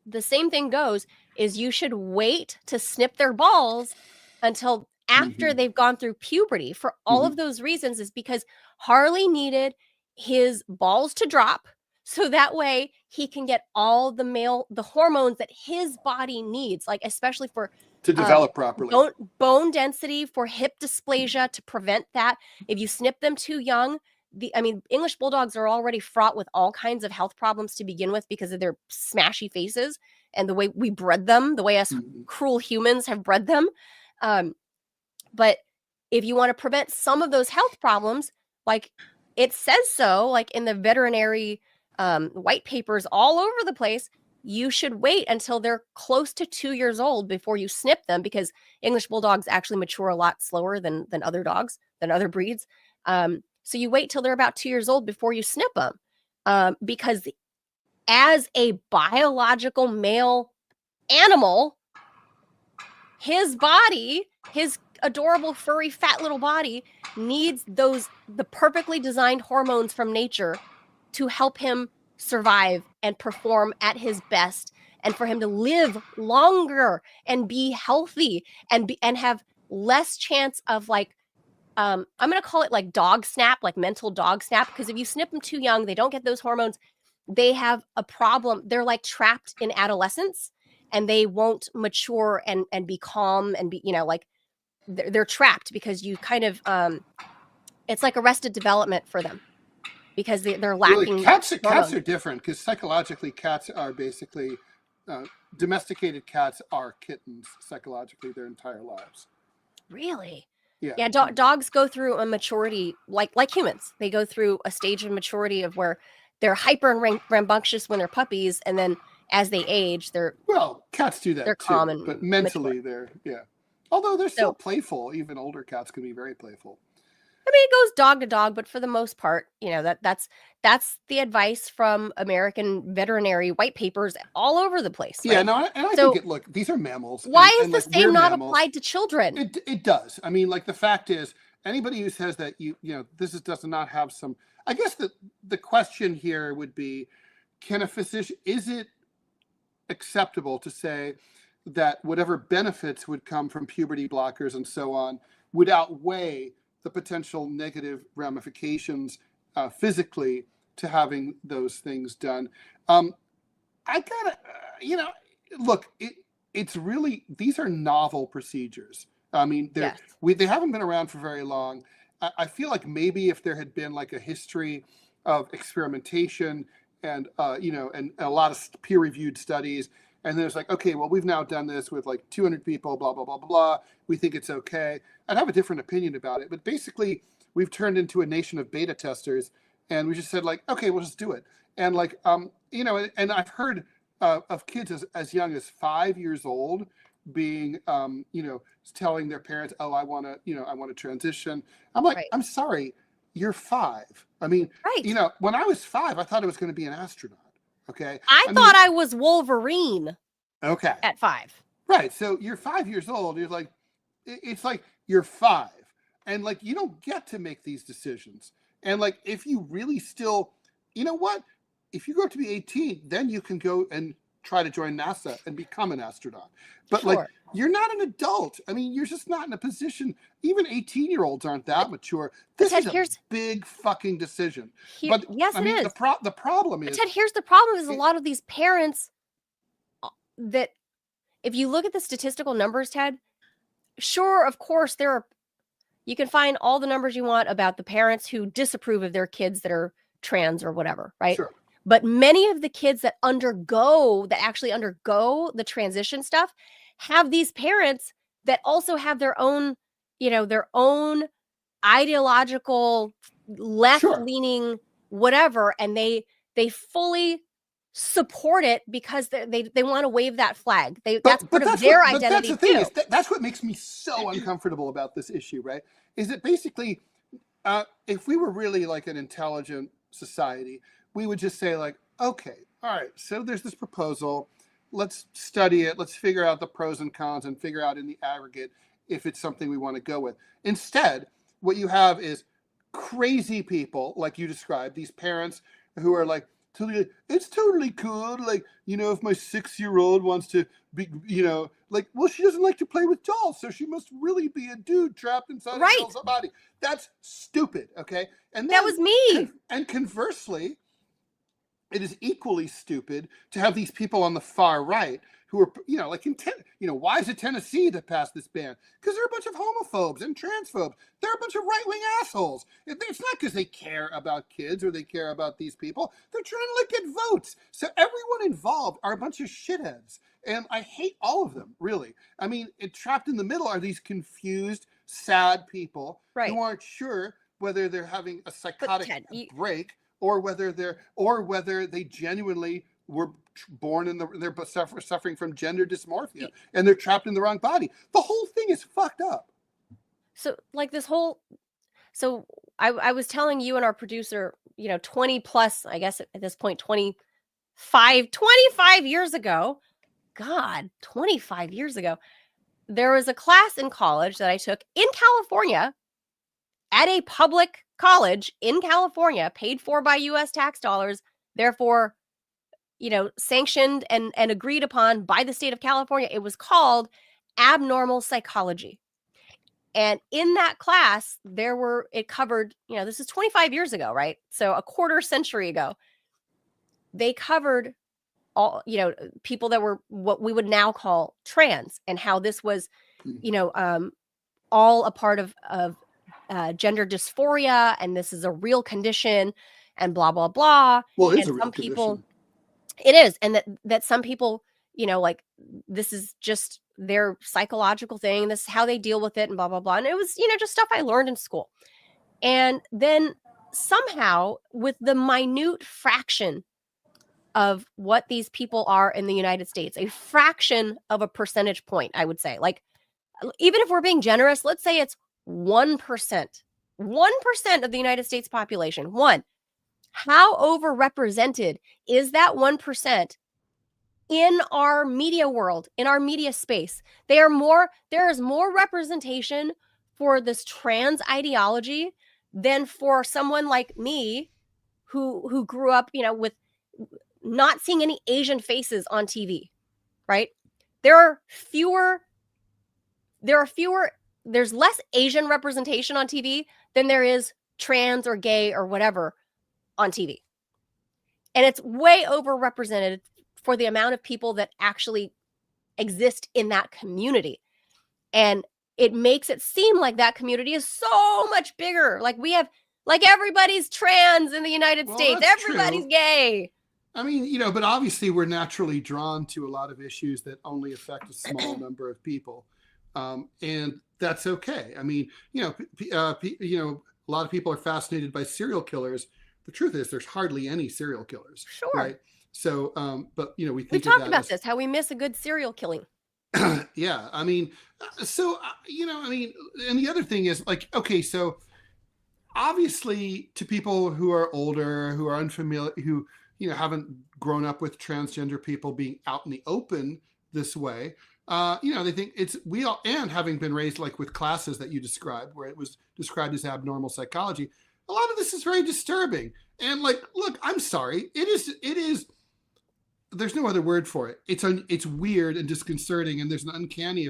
the same thing goes is you should wait to snip their balls until after Mhm. they've gone through puberty. For all of those reasons, is because Harley needed his balls to drop, so that way he can get all the hormones that his body needs, like especially for to develop properly. Bone density, for hip dysplasia, to prevent that. If you snip them too young, English bulldogs are already fraught with all kinds of health problems to begin with because of their smashy faces and the way we bred them, the way us cruel humans have bred them. But if you want to prevent some of those health problems, like it says so, like in the veterinary white papers all over the place, you should wait until they're close to 2 years old before you snip them, because English bulldogs actually mature a lot slower than other dogs, than other breeds. So you wait till they're about 2 years old before you snip them, because as a biological male animal, his body, his adorable, furry, fat little body, needs the perfectly designed hormones from nature to help him survive and perform at his best, and for him to live longer and be healthy and have less chance of, like, I'm going to call it like dog snap, like mental dog snap, because if you snip them too young, they don't get those hormones. They have a problem. They're like trapped in adolescence, and they won't mature and be calm and be, like they're trapped, because you kind of, it's like arrested development for them, because they're lacking. Really, cats are different, because psychologically cats are basically, domesticated cats are kittens psychologically their entire lives. Really? Yeah. Yeah. Dogs go through a maturity like humans. They go through a stage of maturity of where they're hyper and rambunctious when they're puppies, and then as they age, cats do that they're too, calm and but mentally mature. Although they're still playful. Even older cats can be very playful. I mean, it goes dog to dog, but for the most part, that's the advice from American veterinary white papers all over the place. Right? Yeah, no, and I think look, these are mammals. Why is and the same not applied to children? It does. I mean, like, the fact is, anybody who says that this does not have some, I guess the question here would be, can a physician, is it acceptable to say that whatever benefits would come from puberty blockers and so on would outweigh the potential negative ramifications physically to having those things done? I gotta, look, it's really, these are novel procedures. I mean, they haven't been around for very long. I feel like maybe if there had been like a history of experimentation and, and a lot of peer-reviewed studies, and there's like, okay, well, we've now done this with like 200 people, blah, blah, blah, blah, blah. We think it's okay. I'd have a different opinion about it. But basically, we've turned into a nation of beta testers, and we just said, like, okay, we'll just do it. And like, and I've heard of kids as young as 5 years old being, telling their parents, oh, I want to transition. I'm like, I'm sorry, you're 5. I mean, when I was 5, I thought I was going to be an astronaut. Okay. I thought I was Wolverine. Okay. At 5. Right. So you're 5 years old. You're like, it's like you're 5, and like, you don't get to make these decisions. And like, if you really still, if you grow up to be 18, then you can go and try to join NASA and become an astronaut. But like, you're not an adult. I mean, you're just not in a position. Even 18-year-olds aren't that mature. This is a big fucking decision. But yes, it is. The problem is, Ted, here's the problem: is a lot of these parents that, if you look at the statistical numbers, Ted, sure, of course, you can find all the numbers you want about the parents who disapprove of their kids that are trans or whatever, right? Sure. But many of the kids that actually undergo the transition stuff have these parents that also have their own ideological left-leaning whatever, and they fully support it because they want to wave that flag. That's part of their identity. But that's the thing, is that's what makes me so uncomfortable about this issue, right? Is that basically, if we were really like an intelligent society, we would just say like, okay, all right, so there's this proposal. Let's study it. Let's figure out the pros and cons and figure out in the aggregate if it's something we want to go with. Instead, what you have is crazy people, like you described, these parents who are like totally, it's totally cool. Like, you know, if my 6-year-old wants to be, you know, like, well, she doesn't like to play with dolls, so she must really be a dude trapped inside Right. a girl's body. That's stupid, okay? And That was me. And conversely, it is equally stupid to have these people on the far right who are, you know, like why is it Tennessee that passed this ban? Because they're a bunch of homophobes and transphobes. They're a bunch of right-wing assholes. It's not because they care about kids or they care about these people. They're trying to like get votes. So everyone involved are a bunch of shitheads. And I hate all of them, really. I mean, trapped in the middle are these confused, sad people who aren't sure whether they're having a psychotic break or whether they genuinely were born in they're suffering from gender dysmorphia and they're trapped in the wrong body. The whole thing is fucked up. So like I was telling you and our producer, 20 plus, I guess at this point, 25 years ago, God, 25 years ago, there was a class in college that I took in California at a public college in California, paid for by US tax dollars, therefore, sanctioned and agreed upon by the state of California. It was called abnormal psychology. And in that class, it covered, this is 25 years ago, right? So a quarter century ago, they covered all, people that were what we would now call trans and how this was, all a part of gender dysphoria. And this is a real condition and blah, blah, blah. Well, it's and a real condition. It is. And that some people, like this is just their psychological thing. This is how they deal with it and blah, blah, blah. And it was, just stuff I learned in school. And then somehow with the minute fraction of what these people are in the United States, a fraction of a percentage point, I would say, like, even if we're being generous, let's say it's 1%, 1% of the United States population, how overrepresented is that 1% in our media world, in our media space? There is more representation for this trans ideology than for someone like me who grew up, with not seeing any Asian faces on TV, right? There's less Asian representation on TV than there is trans or gay or whatever on TV. And it's way overrepresented for the amount of people that actually exist in that community. And it makes it seem like that community is so much bigger. Like everybody's trans in the United States. Everybody's gay. I mean, but obviously we're naturally drawn to a lot of issues that only affect a small number of people. And that's okay. I mean, a lot of people are fascinated by serial killers. The truth is there's hardly any serial killers. Sure. Right. So, but, we think we've talked about this, how we miss a good serial killing. Yeah. I mean, and the other thing is like, okay, so obviously to people who are older, who are unfamiliar, who, haven't grown up with transgender people being out in the open this way, they think and having been raised like with classes that you described, where it was described as abnormal psychology, a lot of this is very disturbing. And like, look, I'm sorry. It is, there's no other word for it. It's weird and disconcerting. And there's an uncanny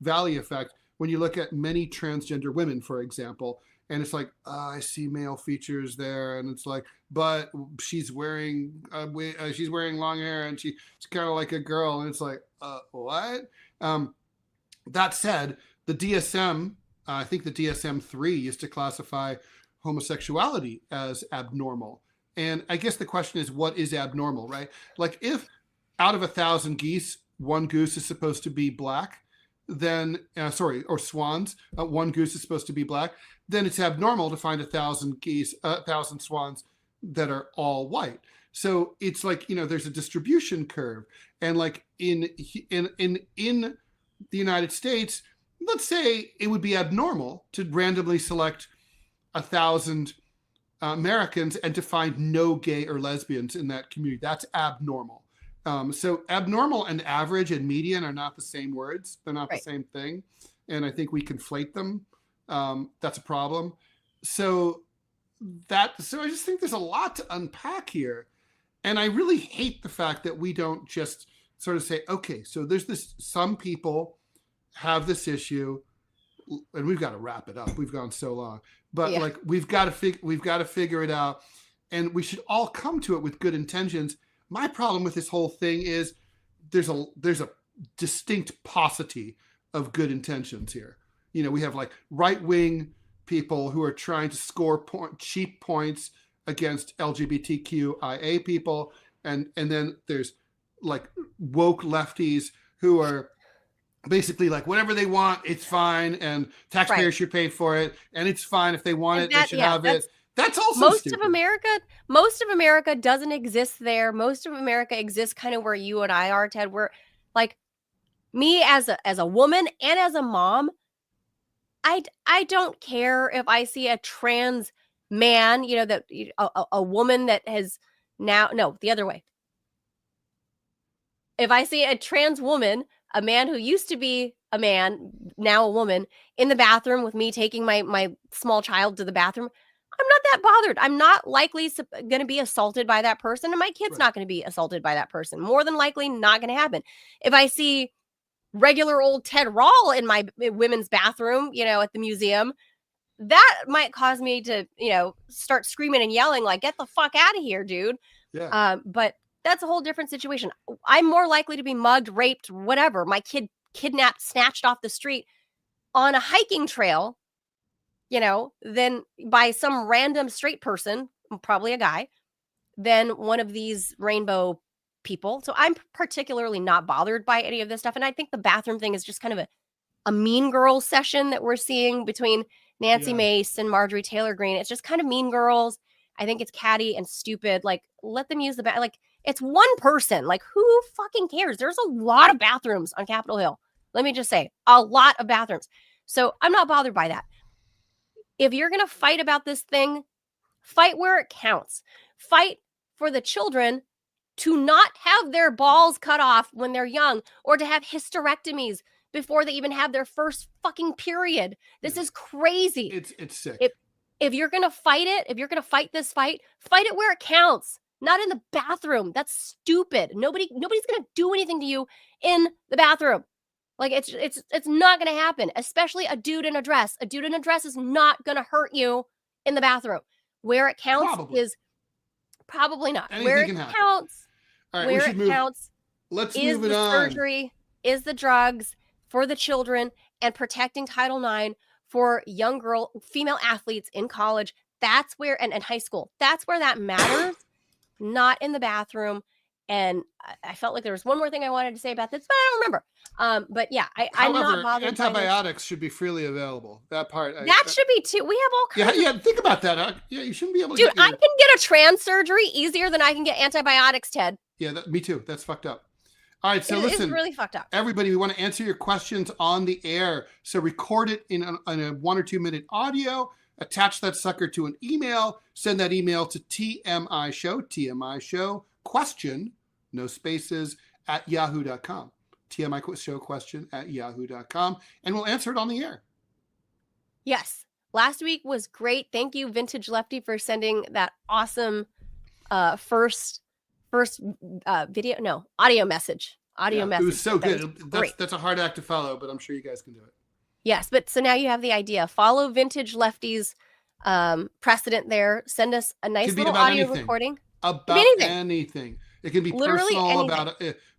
valley effect when you look at many transgender women, for example, and it's like, I see male features there. And it's like, but she's wearing long hair and she's kind of like a girl. And it's like, what? That said, the DSM, I think the DSM-3 used to classify homosexuality as abnormal. And I guess the question is, what is abnormal, right? Like if out of 1,000 geese, one goose is supposed to be black, then, or swans, one goose is supposed to be black, then it's abnormal to find 1,000 geese, 1,000 swans that are all white. So it's like, there's a distribution curve. And like in the United States, let's say it would be abnormal to randomly select 1,000 Americans and to find no gay or lesbians in that community. That's abnormal. So abnormal and average and median are not the same words. They're not the same thing. And I think we conflate them. That's a problem. So I just think there's a lot to unpack here. And I really hate the fact that we don't just sort of say, okay, so there's some people have this issue, and we've got to wrap it up. We've gone so long, but like we've got to figure it out, and we should all come to it with good intentions. My problem with this whole thing is there's a distinct paucity of good intentions here. You know, we have like right-wing people who are trying to score cheap points against LGBTQIA people, and then there's like woke lefties who are basically like whatever they want, it's fine, and taxpayers should pay for it, and it's fine if they want it, they should have it. That's also most stupid. Most of America doesn't exist there. Most of America exists kind of where you and I are, Ted. Where like me as a woman and as a mom, I don't care if I see a trans man, you know, that a woman that has now, no, the other way. If I see a trans woman, a man who used to be a man, now a woman, in the bathroom with me taking my small child to the bathroom, I'm not that bothered. I'm not likely going to be assaulted by that person, and my kid's not going to be assaulted by that person. More than likely not going to happen. If I see regular old Ted Rall in my women's bathroom, you know, at the museum, that might cause me to, you know, start screaming and yelling like, get the fuck out of here, dude. Yeah. But that's a whole different situation. I'm more likely to be mugged, raped, whatever. My kid kidnapped, snatched off the street on a hiking trail, you know, than by some random straight person, probably a guy, than one of these rainbow people. So I'm particularly not bothered by any of this stuff. And I think the bathroom thing is just kind of a mean girl session that we're seeing between Nancy Mace and Marjorie Taylor Greene. It's just kind of mean girls. I think it's catty and stupid. Like, let them use the bathroom. Like, it's one person. Like, who fucking cares? There's a lot of bathrooms on Capitol Hill. Let me just say, a lot of bathrooms. So I'm not bothered by that. If you're going to fight about this thing, fight where it counts. Fight for the children to not have their balls cut off when they're young, or to have hysterectomies before they even have their first fucking period. This is crazy. It's sick. If you're going to fight it, if you're going to fight this fight it where it counts, not in the bathroom. That's stupid. Nobody's going to do anything to you in the bathroom. Like, it's not going to happen, especially a dude in a dress. A dude in a dress is not going to hurt you in the bathroom. Where it counts is probably not. Anything where it can happen. counts, All right, where it counts Let's is move it the on. surgery, is the drugs for the children, and protecting Title IX for young female athletes in college. That's where, and high school, that's where that matters, not in the bathroom. And I felt like there was one more thing I wanted to say about this, but I don't remember. But yeah, I'm not bothered. Antibiotics should be freely available. That part. That should be too. We have all kinds. Yeah. Think about that. Yeah, you shouldn't be able to. Dude, I can get a trans surgery easier than I can get antibiotics, Ted. Yeah, me too. That's fucked up. All right, so listen. It's really fucked up. Everybody, we want to answer your questions on the air. So record it in a 1 or 2 minute audio. Attach that sucker to an email. Send that email to TMI Show question, no spaces, at yahoo.com. TMI Show question at yahoo.com. And we'll answer it on the air. Yes. Last week was great. Thank you, Vintage Lefty, for sending that awesome first audio message. It was so good. That's a hard act to follow, but I'm sure you guys can do it. Yes, but so now you have the idea. Follow Vintage Lefty's precedent there. Send us a nice little audio recording. About anything. It can be literally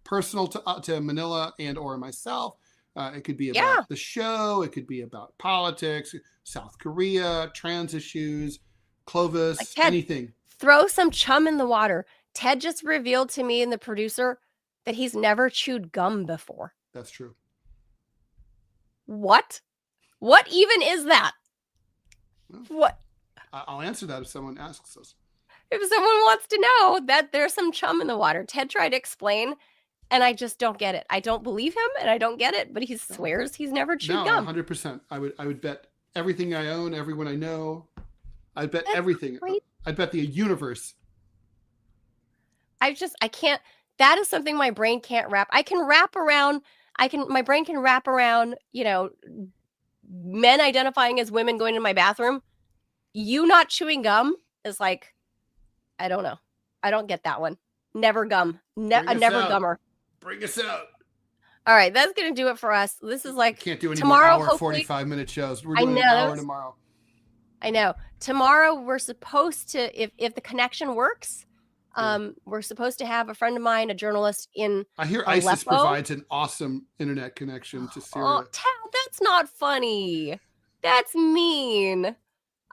personal to Manila and or myself. It could be about the show. It could be about politics, South Korea, trans issues, Clovis, like Ted, anything. Throw some chum in the water. Ted just revealed to me and the producer that he's never chewed gum before. That's true. What? What even is that? Well, what? I'll answer that if someone asks us. If someone wants to know that there's some chum in the water. Ted tried to explain, and I just don't get it. I don't believe him, and I don't get it, but he swears he's never chewed gum. 100%. I would bet everything I own, everyone I know. I'd bet everything. Crazy. I'd bet the universe. I can't. That is something my brain can't wrap. My brain can wrap around, men identifying as women going to my bathroom. You not chewing gum is like, I don't know. I don't get that one. Never gum. Bring A us never out. gummer. Bring us out. All right, that's gonna do it for us. This is like Can't do any tomorrow. more hour Hopefully, 45-minute shows. We're I doing know, an that hour was- tomorrow. I know. Tomorrow we're supposed to, if the connection works, we're supposed to have a friend of mine, a journalist in I hear ISIS Aleppo. provides an awesome internet connection to Syria. Oh, Tad, that's not funny. That's mean.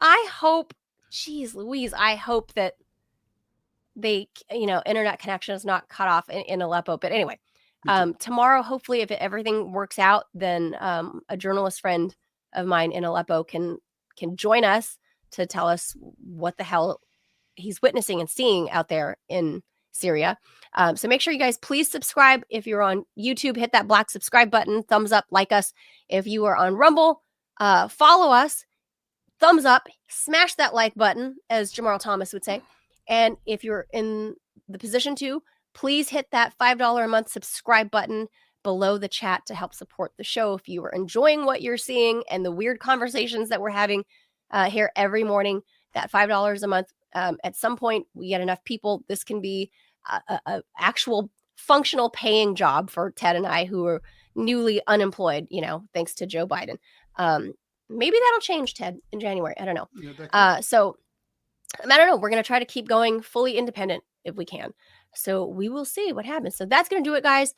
I hope, geez Louise, I hope that they, internet connection is not cut off in Aleppo. But anyway, tomorrow, hopefully, if everything works out, then a journalist friend of mine in Aleppo can join us to tell us what the hell he's witnessing and seeing out there in Syria. So make sure you guys please subscribe. If you're on YouTube, hit that black subscribe button, thumbs up, like us. If you are on Rumble, follow us, thumbs up, smash that like button, as Jamarl Thomas would say. And if you're in the position to, please hit that $5 a month subscribe button below the chat to help support the show. If you are enjoying what you're seeing and the weird conversations that we're having here every morning, that $5 a month, at some point we get enough people, this can be a actual functional paying job for Ted and I, who are newly unemployed, thanks to Joe Biden. Maybe that'll change, Ted, in January. I don't know. Yeah, So I don't know. We're going to try to keep going fully independent if we can. So we will see what happens. So that's going to do it, guys,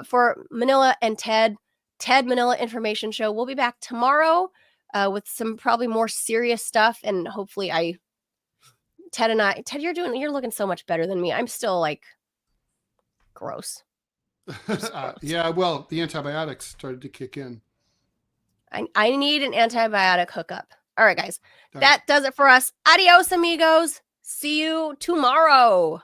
for Manila and Ted Manila Information Show. We'll be back tomorrow with some probably more serious stuff. And hopefully Ted, you're looking so much better than me. I'm still like gross. Yeah, well, the antibiotics started to kick in. I need an antibiotic hookup. All right, guys. That does it for us. Adios, amigos. See you tomorrow.